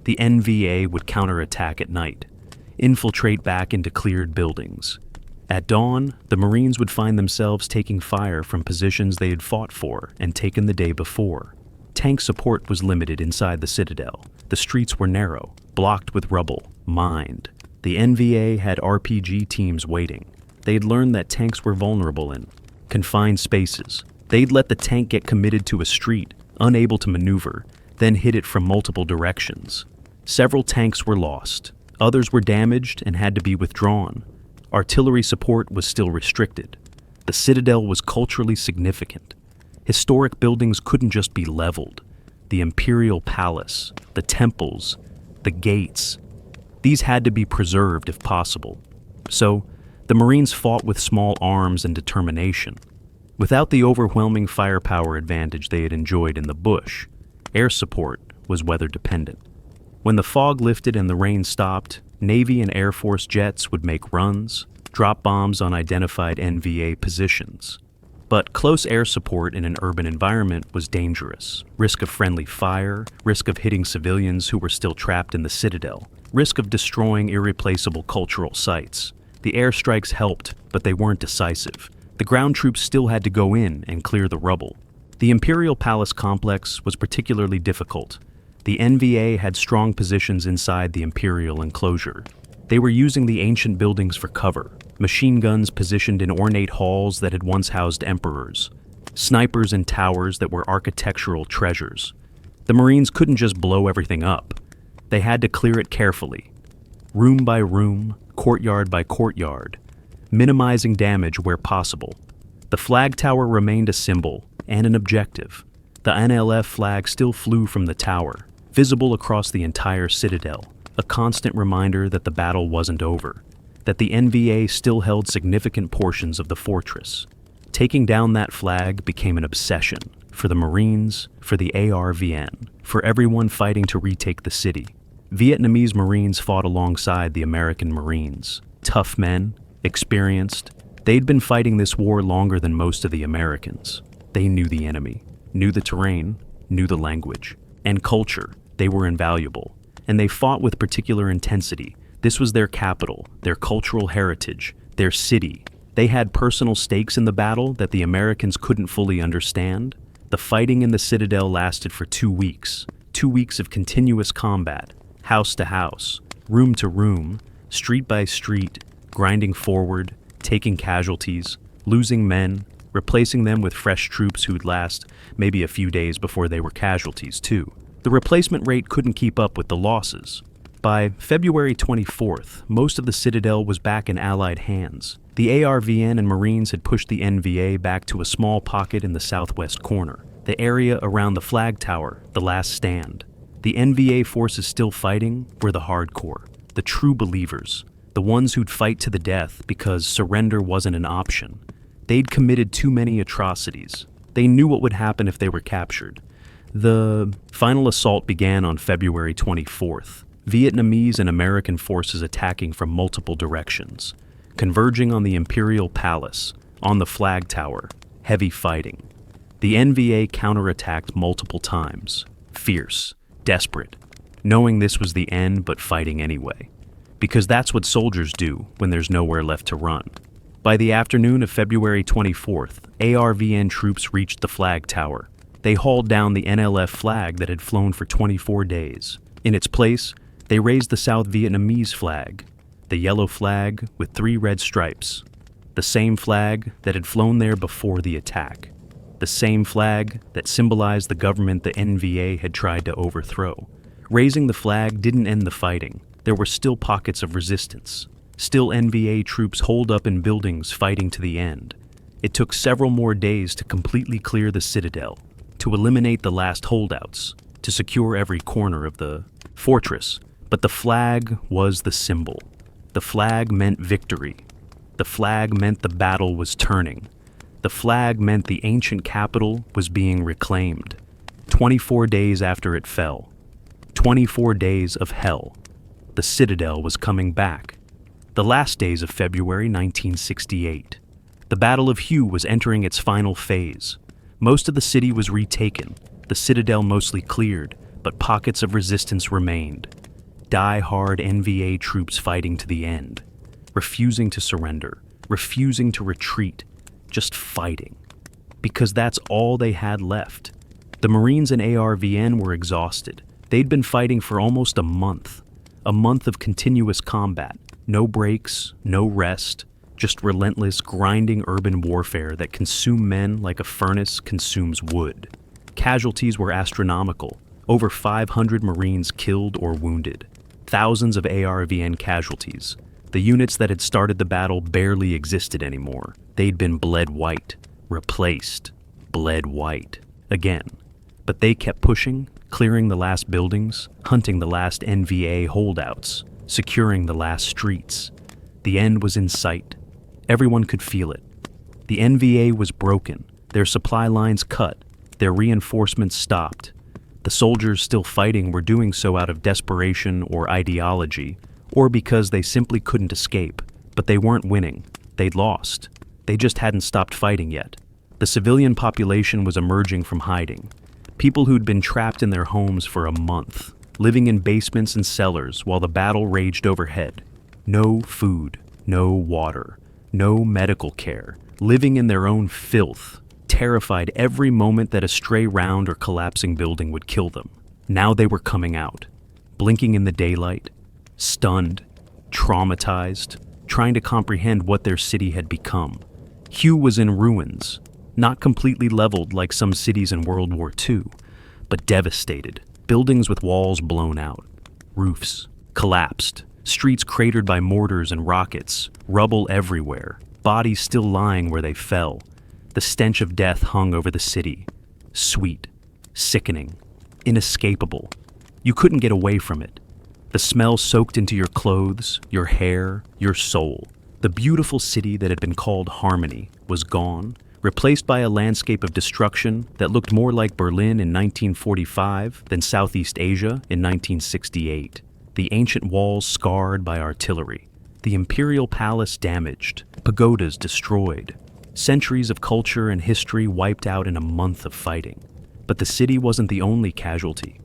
The NVA would counterattack at night, infiltrate back into cleared buildings. At dawn, the Marines would find themselves taking fire from positions they had fought for and taken the day before. Tank support was limited inside the Citadel. The streets were narrow, blocked with rubble, mined. The NVA had RPG teams waiting. They'd learned that tanks were vulnerable in confined spaces. They'd let the tank get committed to a street, unable to maneuver, then hit it from multiple directions. Several tanks were lost. Others were damaged and had to be withdrawn. Artillery support was still restricted. The Citadel was culturally significant. Historic buildings couldn't just be leveled. The imperial palace, the temples, the gates, these had to be preserved if possible. So, the Marines fought with small arms and determination. Without the overwhelming firepower advantage they had enjoyed in the bush, air support was weather dependent. When the fog lifted and the rain stopped, Navy and Air Force jets would make runs, drop bombs on identified NVA positions. But close air support in an urban environment was dangerous. Risk of friendly fire, risk of hitting civilians who were still trapped in the Citadel, risk of destroying irreplaceable cultural sites. The airstrikes helped, but they weren't decisive. The ground troops still had to go in and clear the rubble. The Imperial Palace complex was particularly difficult. The NVA had strong positions inside the Imperial enclosure. They were using the ancient buildings for cover, machine guns positioned in ornate halls that had once housed emperors, snipers in towers that were architectural treasures. The Marines couldn't just blow everything up. They had to clear it carefully, room by room, courtyard by courtyard, minimizing damage where possible. The flag tower remained a symbol and an objective. The NLF flag still flew from the tower, visible across the entire Citadel, a constant reminder that the battle wasn't over, that the NVA still held significant portions of the fortress. Taking down that flag became an obsession for the Marines, for the ARVN, for everyone fighting to retake the city. Vietnamese Marines fought alongside the American Marines. Tough men, experienced. They'd been fighting this war longer than most of the Americans. They knew the enemy, knew the terrain, knew the language, and culture. They were invaluable, and they fought with particular intensity. This was their capital, their cultural heritage, their city. They had personal stakes in the battle that the Americans couldn't fully understand. The fighting in the Citadel lasted for 2 weeks. 2 weeks of continuous combat, house to house, room to room, street by street, grinding forward, taking casualties, losing men, replacing them with fresh troops who'd last maybe a few days before they were casualties too. The replacement rate couldn't keep up with the losses. By February 24th, most of the Citadel was back in Allied hands. The ARVN and Marines had pushed the NVA back to a small pocket in the southwest corner, the area around the flag tower, the last stand. The NVA forces still fighting were the hardcore, the true believers, the ones who'd fight to the death because surrender wasn't an option. They'd committed too many atrocities. They knew what would happen if they were captured. The final assault began on February 24th, Vietnamese and American forces attacking from multiple directions, converging on the Imperial Palace, on the flag tower, heavy fighting. The NVA counterattacked multiple times, fierce, desperate, knowing this was the end but fighting anyway. Because that's what soldiers do when there's nowhere left to run. By the afternoon of February 24th, ARVN troops reached the flag tower. They hauled down the NLF flag that had flown for 24 days. In its place, they raised the South Vietnamese flag, the yellow flag with 3 red stripes, the same flag that had flown there before the attack, the same flag that symbolized the government the NVA had tried to overthrow. Raising the flag didn't end the fighting. There were still pockets of resistance, still NVA troops holed up in buildings fighting to the end. It took several more days to completely clear the citadel, to eliminate the last holdouts, to secure every corner of the fortress. But the flag was the symbol. The flag meant victory. The flag meant the battle was turning. The flag meant the ancient capital was being reclaimed. 24 days after it fell. 24 days of hell. The citadel was coming back. The last days of February 1968. The Battle of Hue was entering its final phase. Most of the city was retaken, the citadel mostly cleared, but pockets of resistance remained. Die-hard NVA troops fighting to the end, refusing to surrender, refusing to retreat, just fighting. Because that's all they had left. The Marines and ARVN were exhausted. They'd been fighting for almost a month of continuous combat, no breaks, no rest, just relentless, grinding urban warfare that consumed men like a furnace consumes wood. Casualties were astronomical, over 500 Marines killed or wounded, thousands of ARVN casualties. The units that had started the battle barely existed anymore. They'd been bled white, replaced, bled white, again. But they kept pushing, clearing the last buildings, hunting the last NVA holdouts, securing the last streets. The end was in sight. Everyone could feel it. The NVA was broken, their supply lines cut, their reinforcements stopped. The soldiers still fighting were doing so out of desperation or ideology, or because they simply couldn't escape. But they weren't winning. They'd lost. They just hadn't stopped fighting yet. The civilian population was emerging from hiding. People who'd been trapped in their homes for a month, living in basements and cellars while the battle raged overhead. No food, no water, no medical care, living in their own filth, terrified every moment that a stray round or collapsing building would kill them. Now they were coming out, blinking in the daylight, stunned, traumatized, trying to comprehend what their city had become. Hue was in ruins, not completely leveled like some cities in World War II, but devastated, buildings with walls blown out, roofs collapsed, streets cratered by mortars and rockets, rubble everywhere, bodies still lying where they fell. The stench of death hung over the city, sweet, sickening, inescapable. You couldn't get away from it. The smell soaked into your clothes, your hair, your soul. The beautiful city that had been called Harmony was gone, replaced by a landscape of destruction that looked more like Berlin in 1945 than Southeast Asia in 1968. The ancient walls scarred by artillery, the imperial palace damaged, pagodas destroyed, centuries of culture and history wiped out in a month of fighting. But the city wasn't the only casualty.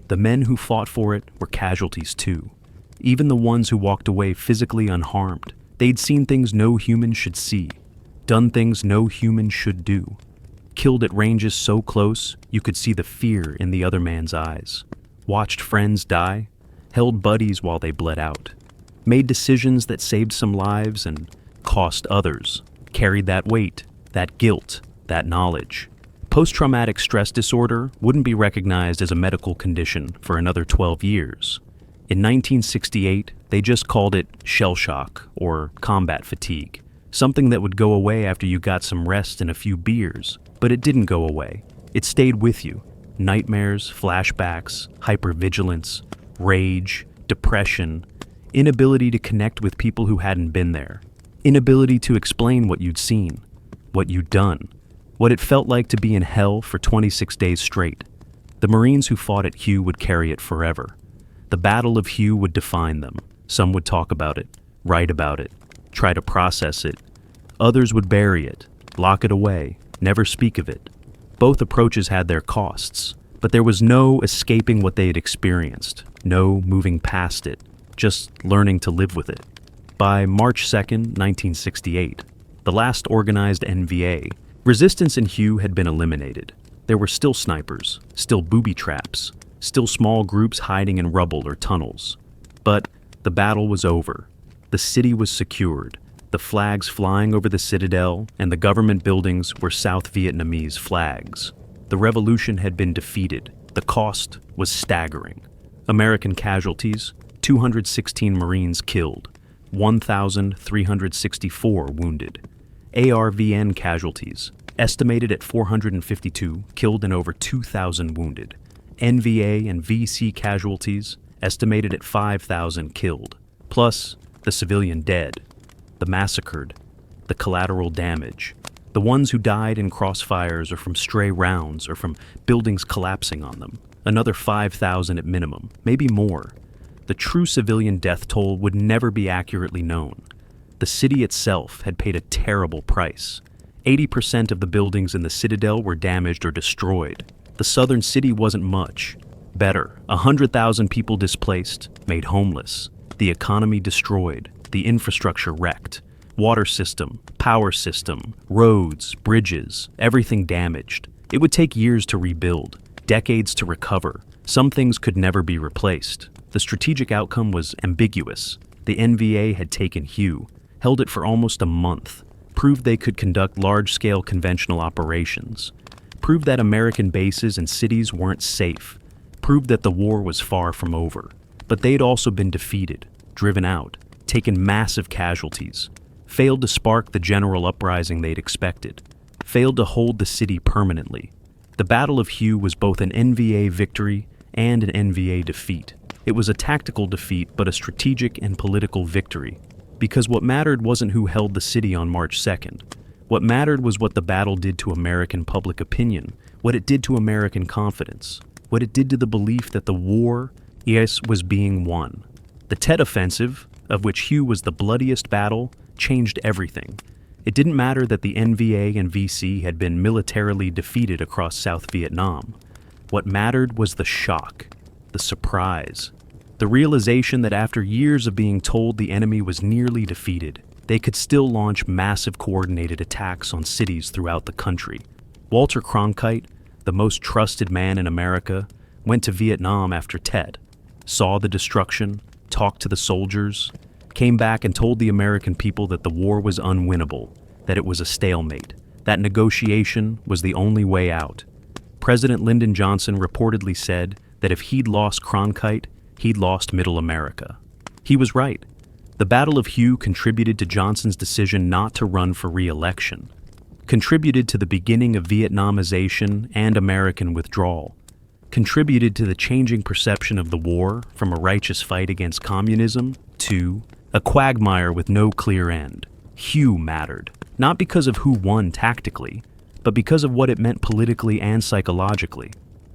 The men who fought for it were casualties too. Even the ones who walked away physically unharmed. They'd seen things no human should see, done things no human should do, killed at ranges so close you could see the fear in the other man's eyes, watched friends die, held buddies while they bled out, made decisions that saved some lives and cost others, carried that weight, that guilt, that knowledge. Post-traumatic stress disorder wouldn't be recognized as a medical condition for another 12 years. In 1968, they just called it shell shock or combat fatigue, something that would go away after you got some rest and a few beers. But it didn't go away. It stayed with you. Nightmares, flashbacks, hypervigilance, rage, depression, inability to connect with people who hadn't been there, inability to explain what you'd seen, what you'd done, what it felt like to be in hell for 26 days straight. The Marines who fought at Hue would carry it forever. The Battle of Hue would define them. Some would talk about it, write about it, try to process it. Others would bury it, lock it away, never speak of it. Both approaches had their costs, but there was no escaping what they had experienced, no moving past it, just learning to live with it. By March 2nd, 1968, the last organized NVA, resistance in Hue had been eliminated. There were still snipers, still booby traps, still small groups hiding in rubble or tunnels. But the battle was over. The city was secured. The flags flying over the citadel and the government buildings were South Vietnamese flags. The revolution had been defeated. The cost was staggering. American casualties, 216 Marines killed, 1,364 wounded. ARVN casualties, estimated at 452, killed and over 2,000 wounded. NVA and VC casualties, estimated at 5,000 killed, plus the civilian dead, the massacred, the collateral damage, the ones who died in crossfires or from stray rounds or from buildings collapsing on them. Another 5,000 at minimum, maybe more. The true civilian death toll would never be accurately known. The city itself had paid a terrible price. 80% of the buildings in the citadel were damaged or destroyed. The southern city wasn't much. Better, 100,000 people displaced, made homeless. The economy destroyed, the infrastructure wrecked. Water system, power system, roads, bridges, everything damaged. It would take years to rebuild, decades to recover. Some things could never be replaced. The strategic outcome was ambiguous. The NVA had taken Hue, held it for almost a month, proved they could conduct large-scale conventional operations, proved that American bases and cities weren't safe, proved that the war was far from over. But they'd also been defeated, driven out, taken massive casualties, failed to spark the general uprising they'd expected, failed to hold the city permanently. The Battle of Hue was both an NVA victory and an NVA defeat. It was a tactical defeat, but a strategic and political victory. Because what mattered wasn't who held the city on March 2nd. What mattered was what the battle did to American public opinion, what it did to American confidence, what it did to the belief that the war, yes, was being won. The Tet Offensive, of which Hue was the bloodiest battle, changed everything. It didn't matter that the NVA and VC had been militarily defeated across South Vietnam. What mattered was the shock, the surprise, the realization that after years of being told the enemy was nearly defeated, they could still launch massive coordinated attacks on cities throughout the country. Walter Cronkite, the most trusted man in America, went to Vietnam after Tet, saw the destruction, talked to the soldiers, came back and told the American people that the war was unwinnable, that it was a stalemate, that negotiation was the only way out. President Lyndon Johnson reportedly said that if he'd lost Cronkite, he'd lost Middle America. He was right. The Battle of Hue contributed to Johnson's decision not to run for re-election, contributed to the beginning of Vietnamization and American withdrawal, contributed to the changing perception of the war from a righteous fight against communism to a quagmire with no clear end. Hue mattered, not because of who won tactically, but because of what it meant politically and psychologically.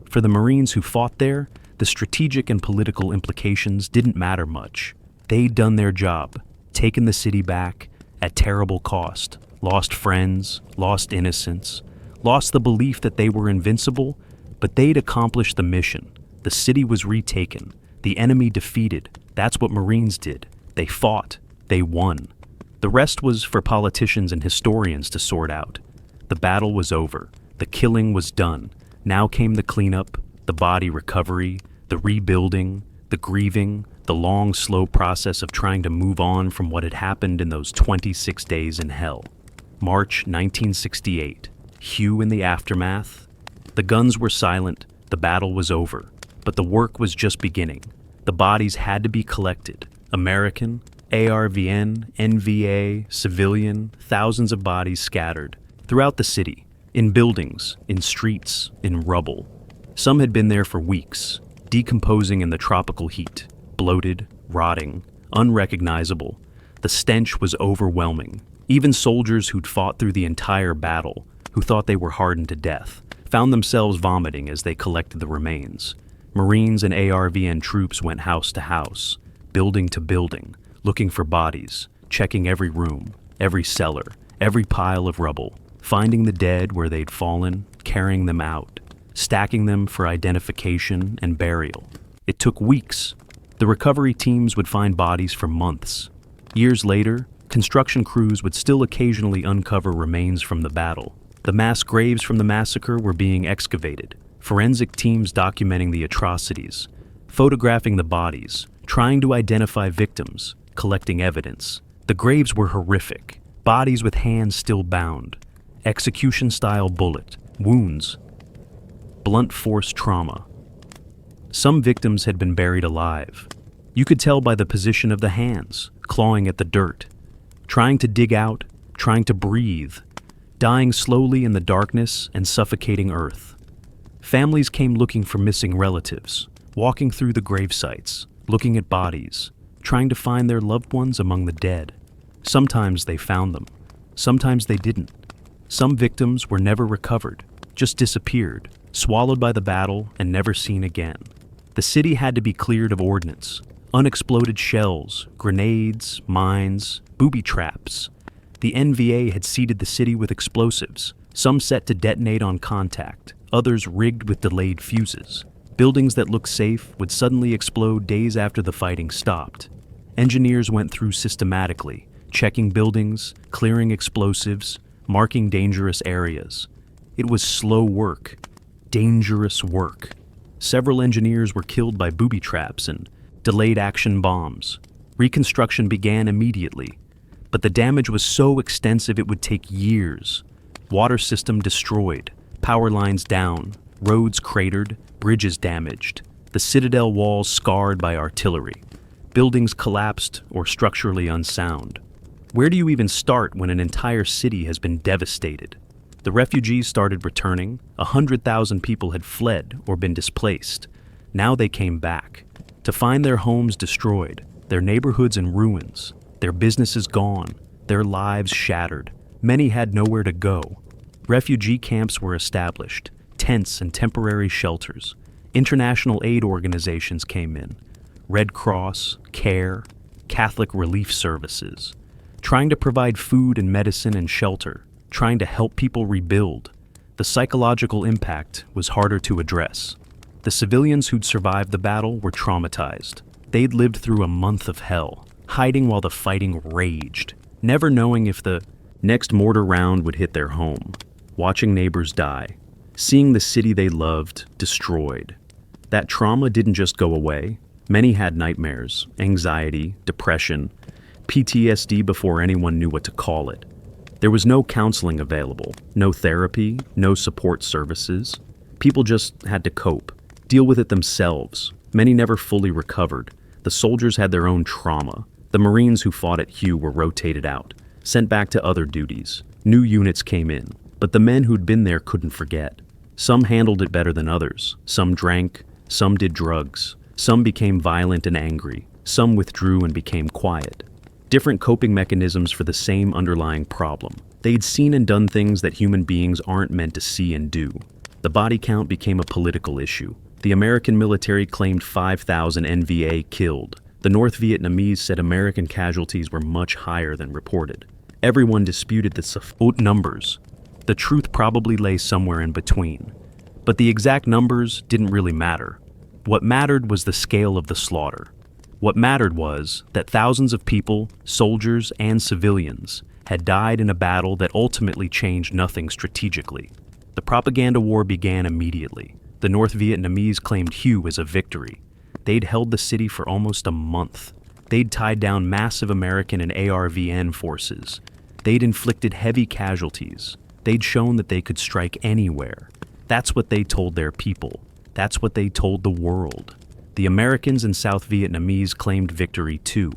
For the Marines who fought there, the strategic and political implications didn't matter much. They'd done their job, taken the city back at terrible cost, lost friends, lost innocence, lost the belief that they were invincible, but they'd accomplished the mission. The city was retaken, the enemy defeated. That's what Marines did. They fought, they won. The rest was for politicians and historians to sort out. The battle was over, the killing was done. Now came the cleanup, the body recovery, the rebuilding, the grieving, the long, slow process of trying to move on from what had happened in those 26 days in hell. March 1968. Hue in the aftermath. The guns were silent, the battle was over, but the work was just beginning. The bodies had to be collected. American, ARVN, NVA, civilian, thousands of bodies scattered throughout the city, in buildings, in streets, in rubble. Some had been there for weeks, decomposing in the tropical heat, bloated, rotting, unrecognizable. The stench was overwhelming. Even soldiers who'd fought through the entire battle, who thought they were hardened to death, found themselves vomiting as they collected the remains. Marines and ARVN troops went house to house, building to building, looking for bodies, checking every room, every cellar, every pile of rubble, finding the dead where they'd fallen, carrying them out, stacking them for identification and burial. It took weeks. The recovery teams would find bodies for months. Years later, construction crews would still occasionally uncover remains from the battle. The mass graves from the massacre were being excavated, forensic teams documenting the atrocities, photographing the bodies, trying to identify victims, collecting evidence. The graves were horrific, bodies with hands still bound, execution-style bullet, wounds, blunt force trauma. Some victims had been buried alive. You could tell by the position of the hands, clawing at the dirt, trying to dig out, trying to breathe, dying slowly in the darkness and suffocating earth. Families came looking for missing relatives, walking through the grave sites, looking at bodies, trying to find their loved ones among the dead. Sometimes they found them, sometimes they didn't. Some victims were never recovered, just disappeared, swallowed by the battle and never seen again. The city had to be cleared of ordnance, unexploded shells, grenades, mines, booby traps. The NVA had seeded the city with explosives, some set to detonate on contact, others rigged with delayed fuses. Buildings that looked safe would suddenly explode days after the fighting stopped. Engineers went through systematically, checking buildings, clearing explosives, marking dangerous areas. It was slow work, dangerous work. Several engineers were killed by booby traps and delayed action bombs. Reconstruction began immediately, but the damage was so extensive it would take years. Water system destroyed, power lines down, roads cratered, bridges damaged, the citadel walls scarred by artillery, buildings collapsed or structurally unsound. Where do you even start when an entire city has been devastated? The refugees started returning. 100,000 people had fled or been displaced. Now they came back, to find their homes destroyed, their neighborhoods in ruins, their businesses gone, their lives shattered. Many had nowhere to go. Refugee camps were established, tents and temporary shelters. International aid organizations came in. Red Cross, CARE, Catholic Relief Services, trying to provide food and medicine and shelter, trying to help people rebuild. The psychological impact was harder to address. The civilians who'd survived the battle were traumatized. They'd lived through a month of hell, hiding while the fighting raged, never knowing if the next mortar round would hit their home, watching neighbors die, seeing the city they loved destroyed. That trauma didn't just go away. Many had nightmares, anxiety, depression, PTSD before anyone knew what to call it. There was no counseling available, no therapy, no support services. People just had to cope, deal with it themselves. Many never fully recovered. The soldiers had their own trauma. The Marines who fought at Hue were rotated out, sent back to other duties. New units came in, but the men who'd been there couldn't forget. Some handled it better than others. Some drank, some did drugs. Some became violent and angry. Some withdrew and became quiet. Different coping mechanisms for the same underlying problem. They'd seen and done things that human beings aren't meant to see and do. The body count became a political issue. The American military claimed 5,000 NVA killed. The North Vietnamese said American casualties were much higher than reported. Everyone disputed the numbers. The truth probably lay somewhere in between. But the exact numbers didn't really matter. What mattered was the scale of the slaughter. What mattered was that thousands of people, soldiers and civilians, had died in a battle that ultimately changed nothing strategically. The propaganda war began immediately. The North Vietnamese claimed Hue as a victory. They'd held the city for almost a month. They'd tied down massive American and ARVN forces. They'd inflicted heavy casualties. They'd shown that they could strike anywhere. That's what they told their people. That's what they told the world. The Americans and South Vietnamese claimed victory too.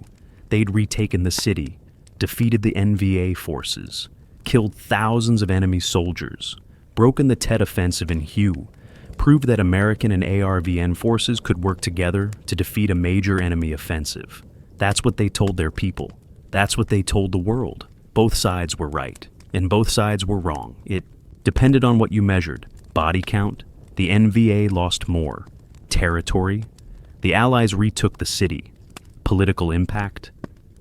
They'd retaken the city, defeated the NVA forces, killed thousands of enemy soldiers, broken the Tet Offensive in Hue, proved that American and ARVN forces could work together to defeat a major enemy offensive. That's what they told their people. That's what they told the world. Both sides were right, and both sides were wrong. It depended on what you measured. Body count, the NVA lost more. Territory, the Allies retook the city. Political impact,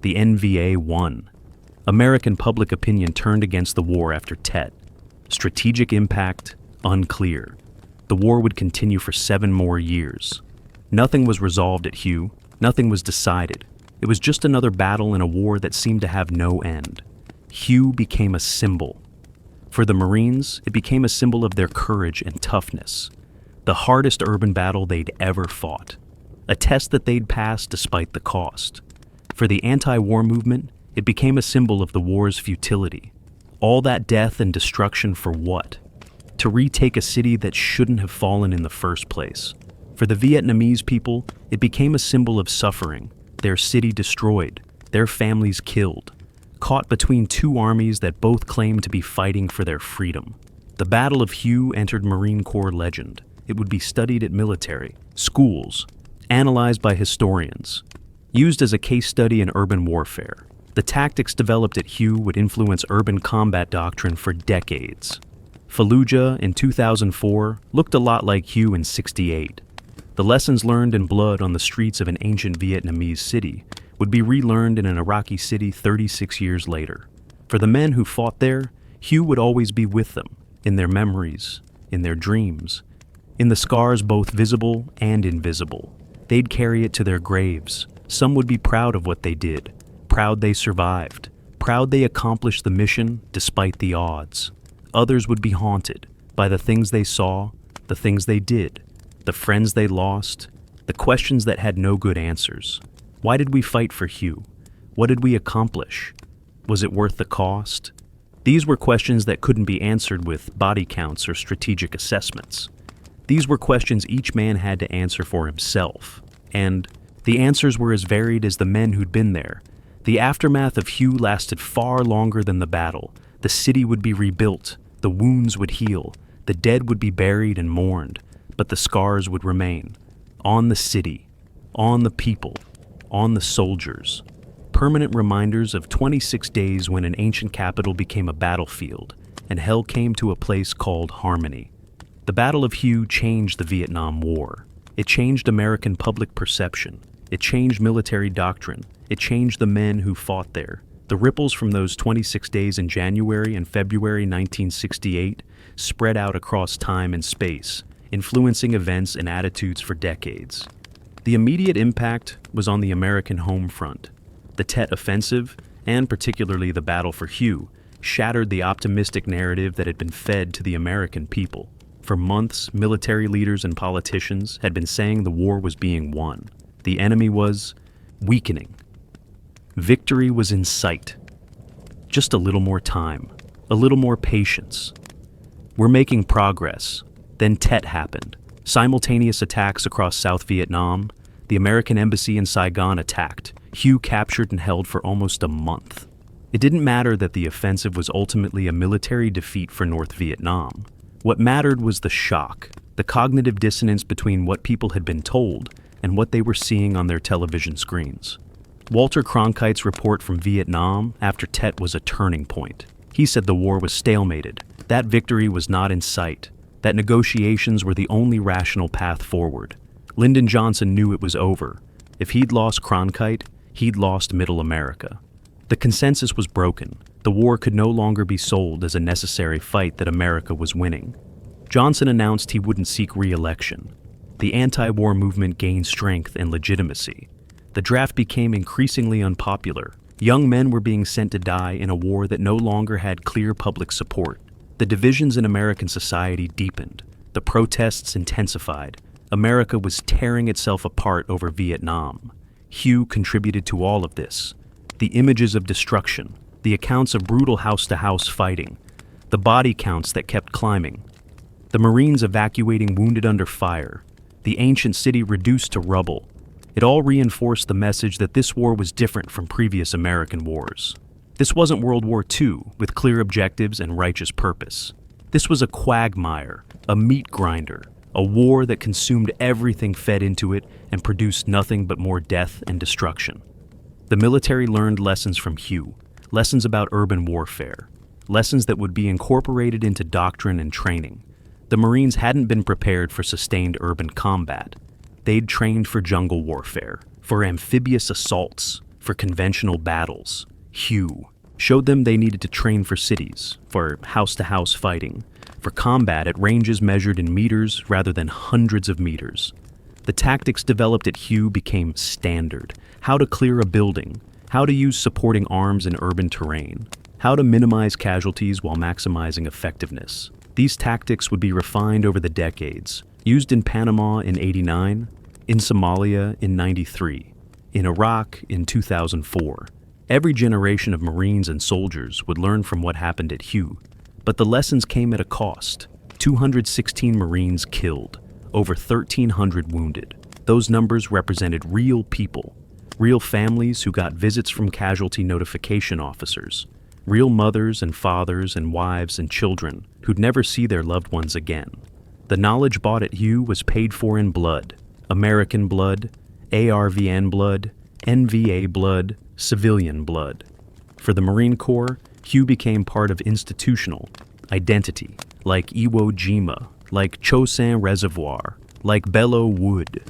the NVA won. American public opinion turned against the war after Tet. Strategic impact, unclear. The war would continue for 7 more years. Nothing was resolved at Hue, nothing was decided. It was just another battle in a war that seemed to have no end. Hue became a symbol. For the Marines, it became a symbol of their courage and toughness. The hardest urban battle they'd ever fought. A test that they'd passed despite the cost. For the anti-war movement, it became a symbol of the war's futility. All that death and destruction for what? To retake a city that shouldn't have fallen in the first place. For the Vietnamese people, it became a symbol of suffering, their city destroyed, their families killed, caught between 2 armies that both claimed to be fighting for their freedom. The Battle of Hue entered Marine Corps legend. It would be studied at military, schools, analyzed by historians, used as a case study in urban warfare. The tactics developed at Hue would influence urban combat doctrine for decades. Fallujah in 2004 looked a lot like Hue in '68. The lessons learned in blood on the streets of an ancient Vietnamese city would be relearned in an Iraqi city 36 years later. For the men who fought there, Hue would always be with them, in their memories, in their dreams, in the scars both visible and invisible. They'd carry it to their graves. Some would be proud of what they did, proud they survived, proud they accomplished the mission despite the odds. Others would be haunted by the things they saw, the things they did, the friends they lost, the questions that had no good answers. Why did we fight for Hue? What did we accomplish? Was it worth the cost? These were questions that couldn't be answered with body counts or strategic assessments. These were questions each man had to answer for himself. And the answers were as varied as the men who'd been there. The aftermath of Hue lasted far longer than the battle. The city would be rebuilt, the wounds would heal, the dead would be buried and mourned, but the scars would remain. On the city, on the people, on the soldiers. Permanent reminders of 26 days when an ancient capital became a battlefield, and hell came to a place called Harmony. The Battle of Hue changed the Vietnam War. It changed American public perception. It changed military doctrine. It changed the men who fought there. The ripples from those 26 days in January and February 1968 spread out across time and space, influencing events and attitudes for decades. The immediate impact was on the American home front. The Tet Offensive, and particularly the Battle for Hue, shattered the optimistic narrative that had been fed to the American people. For months, military leaders and politicians had been saying the war was being won. The enemy was weakening. Victory was in sight. Just a little more time, a little more patience. We're making progress. Then Tet happened. Simultaneous attacks across South Vietnam. The American embassy in Saigon attacked. Hue captured and held for almost a month. It didn't matter that the offensive was ultimately a military defeat for North Vietnam. What mattered was the shock, the cognitive dissonance between what people had been told and what they were seeing on their television screens. Walter Cronkite's report from Vietnam after Tet was a turning point. He said the war was stalemated, that victory was not in sight, that negotiations were the only rational path forward. Lyndon Johnson knew it was over. If he'd lost Cronkite, he'd lost Middle America. The consensus was broken. The war could no longer be sold as a necessary fight that America was winning. Johnson announced he wouldn't seek re-election. The anti-war movement gained strength and legitimacy. The draft became increasingly unpopular. Young men were being sent to die in a war that no longer had clear public support. The divisions in American society deepened. The protests intensified. America was tearing itself apart over Vietnam. Hue contributed to all of this. The images of destruction, the accounts of brutal house-to-house fighting, the body counts that kept climbing, the Marines evacuating wounded under fire, the ancient city reduced to rubble. It all reinforced the message that this war was different from previous American wars. This wasn't World War II with clear objectives and righteous purpose. This was a quagmire, a meat grinder, a war that consumed everything fed into it and produced nothing but more death and destruction. The military learned lessons from Hue, lessons about urban warfare, lessons that would be incorporated into doctrine and training. The Marines hadn't been prepared for sustained urban combat. They'd trained for jungle warfare, for amphibious assaults, for conventional battles. Hugh showed them they needed to train for cities, for house-to-house fighting, for combat at ranges measured in meters rather than hundreds of meters. The tactics developed at Hugh became standard. How to clear a building, how to use supporting arms in urban terrain, how to minimize casualties while maximizing effectiveness. These tactics would be refined over the decades, used in Panama in '89, in Somalia in '93, in Iraq in 2004. Every generation of Marines and soldiers would learn from what happened at Hugh, but the lessons came at a cost. 216 Marines killed, over 1,300 wounded. Those numbers represented real people, real families who got visits from casualty notification officers, real mothers and fathers and wives and children who'd never see their loved ones again. The knowledge bought at Hugh was paid for in blood, American blood, ARVN blood, NVA blood, civilian blood. For the Marine Corps, Hugh became part of institutional identity, like Iwo Jima, like Chosin Reservoir, like Belleau Wood,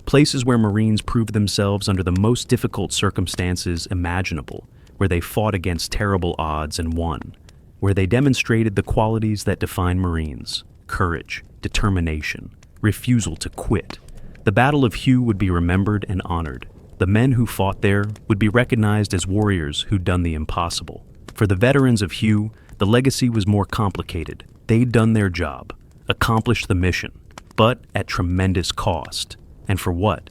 places where Marines proved themselves under the most difficult circumstances imaginable, where they fought against terrible odds and won, where they demonstrated the qualities that define Marines: courage, determination, refusal to quit. The Battle of Hugh would be remembered and honored. The men who fought there would be recognized as warriors who'd done the impossible. For the veterans of Hugh, the legacy was more complicated. They'd done their job, accomplished the mission, but at tremendous cost. And for what?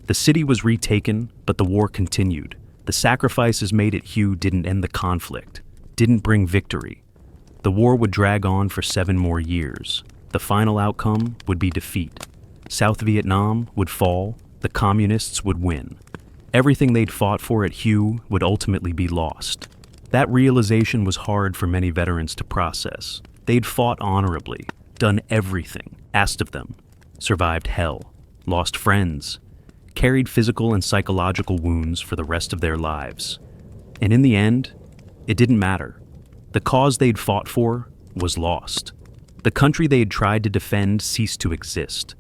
The city was retaken, but the war continued. The sacrifices made at Hugh didn't end the conflict, didn't bring victory. The war would drag on for 7 more years. The final outcome would be defeat. South Vietnam would fall, the communists would win. Everything they'd fought for at Hugh would ultimately be lost. That realization was hard for many veterans to process. They'd fought honorably, done everything asked of them, survived hell, lost friends, carried physical and psychological wounds for the rest of their lives. And in the end, it didn't matter. The cause they'd fought for was lost. The country they'd tried to defend ceased to exist.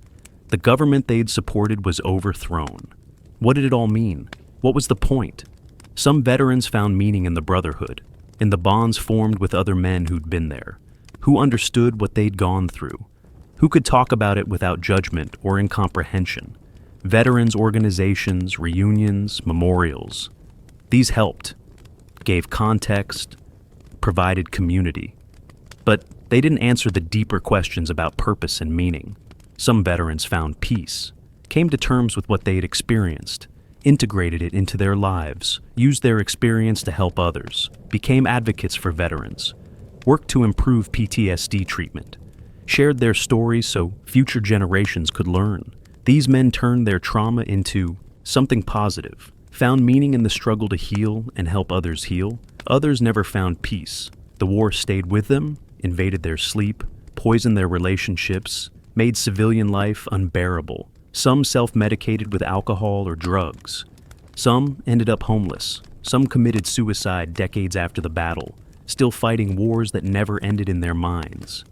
The government they'd supported was overthrown. What did it all mean? What was the point? Some veterans found meaning in the brotherhood, in the bonds formed with other men who'd been there, who understood what they'd gone through, who could talk about it without judgment or incomprehension. Veterans organizations, reunions, memorials. These helped, gave context, provided community. But they didn't answer the deeper questions about purpose and meaning. Some veterans found peace, came to terms with what they had experienced, integrated it into their lives, used their experience to help others, became advocates for veterans, worked to improve PTSD treatment, shared their stories so future generations could learn. These men turned their trauma into something positive, found meaning in the struggle to heal and help others heal. Others never found peace. The war stayed with them, invaded their sleep, poisoned their relationships, made civilian life unbearable. Some self-medicated with alcohol or drugs. Some ended up homeless. Some committed suicide decades after the battle, still fighting wars that never ended in their minds.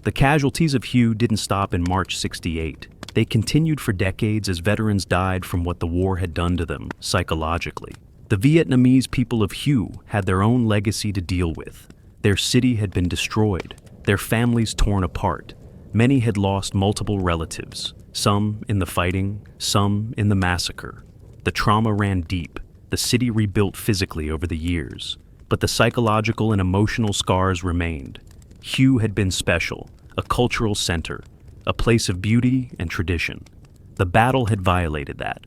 The casualties of Hugh didn't stop in March '68. They continued for decades as veterans died from what the war had done to them psychologically. The Vietnamese people of Hugh had their own legacy to deal with. Their city had been destroyed, their families torn apart. Many had lost multiple relatives, some in the fighting, some in the massacre. The trauma ran deep. The city rebuilt physically over the years, but the psychological and emotional scars remained. Hugh had been special, a cultural center, a place of beauty and tradition. The battle had violated that,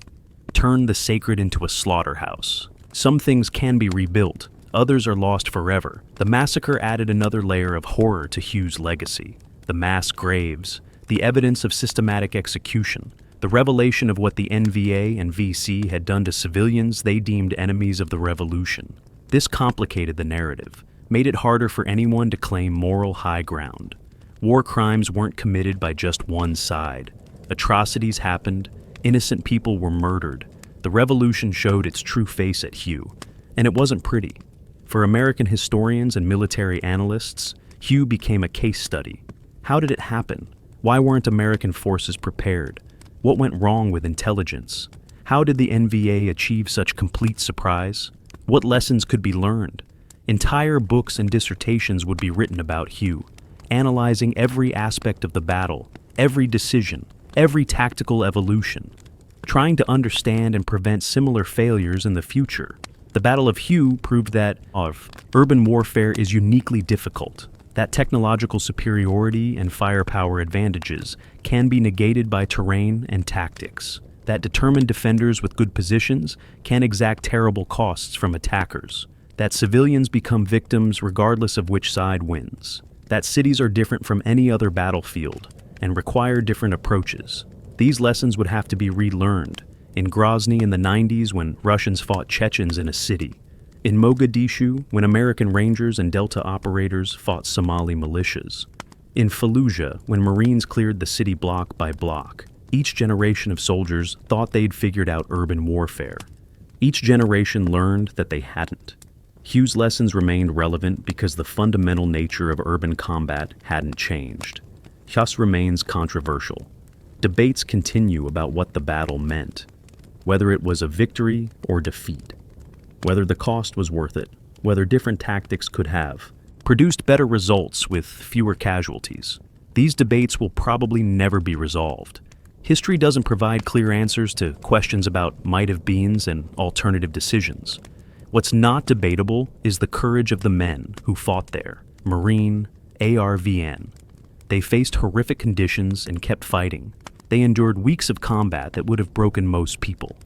turned the sacred into a slaughterhouse. Some things can be rebuilt, others are lost forever. The massacre added another layer of horror to Hugh's legacy. The mass graves, the evidence of systematic execution, the revelation of what the NVA and VC had done to civilians they deemed enemies of the revolution. This complicated the narrative, made it harder for anyone to claim moral high ground. War crimes weren't committed by just one side. Atrocities happened, innocent people were murdered. The revolution showed its true face at Hugh, and it wasn't pretty. For American historians and military analysts, Hugh became a case study. How did it happen? Why weren't American forces prepared? What went wrong with intelligence? How did the NVA achieve such complete surprise? What lessons could be learned? Entire books and dissertations would be written about Hugh, analyzing every aspect of the battle, every decision, every tactical evolution, trying to understand and prevent similar failures in the future. The Battle of Hugh proved that urban warfare is uniquely difficult, that technological superiority and firepower advantages can be negated by terrain and tactics, that determined defenders with good positions can exact terrible costs from attackers, that civilians become victims regardless of which side wins, that cities are different from any other battlefield and require different approaches. These lessons would have to be relearned in Grozny in the 90s when Russians fought Chechens in a city, in Mogadishu when American Rangers and Delta operators fought Somali militias, in Fallujah when Marines cleared the city block by block. Each generation of soldiers thought they'd figured out urban warfare. Each generation learned that they hadn't. Hugh's lessons remained relevant because the fundamental nature of urban combat hadn't changed. Thus remains controversial. Debates continue about what the battle meant, whether it was a victory or defeat, whether the cost was worth it, whether different tactics could have produced better results with fewer casualties. These debates will probably never be resolved. History doesn't provide clear answers to questions about might-have-beens and alternative decisions. What's not debatable is the courage of the men who fought there. Marine, ARVN. They faced horrific conditions and kept fighting. They endured weeks of combat that would have broken most people.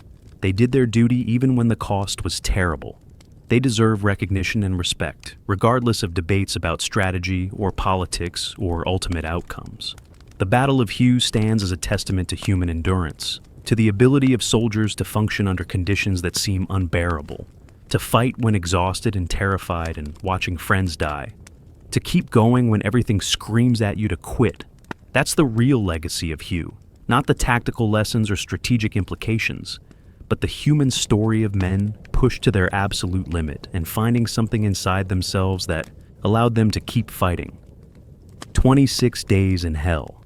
They did their duty even when the cost was terrible. They deserve recognition and respect, regardless of debates about strategy or politics or ultimate outcomes. The Battle of Hugh stands as a testament to human endurance, to the ability of soldiers to function under conditions that seem unbearable, to fight when exhausted and terrified and watching friends die, to keep going when everything screams at you to quit. That's the real legacy of Hugh, not the tactical lessons or strategic implications, but the human story of men pushed to their absolute limit and finding something inside themselves that allowed them to keep fighting. 26 days in hell.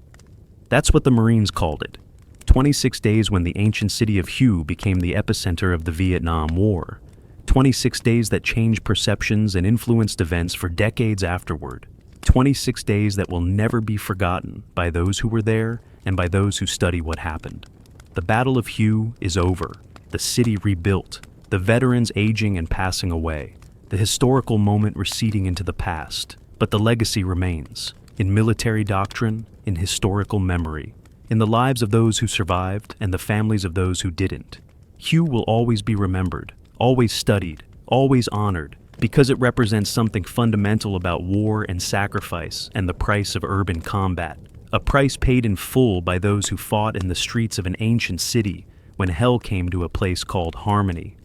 That's what the Marines called it. 26 days when the ancient city of Hugh became the epicenter of the Vietnam War. 26 days that changed perceptions and influenced events for decades afterward. 26 days that will never be forgotten by those who were there and by those who study what happened. The Battle of Hugh is over, the city rebuilt, the veterans aging and passing away, the historical moment receding into the past, but the legacy remains, in military doctrine, in historical memory, in the lives of those who survived and the families of those who didn't. Hugh will always be remembered, always studied, always honored, because it represents something fundamental about war and sacrifice and the price of urban combat, a price paid in full by those who fought in the streets of an ancient city when hell came to a place called Harmony.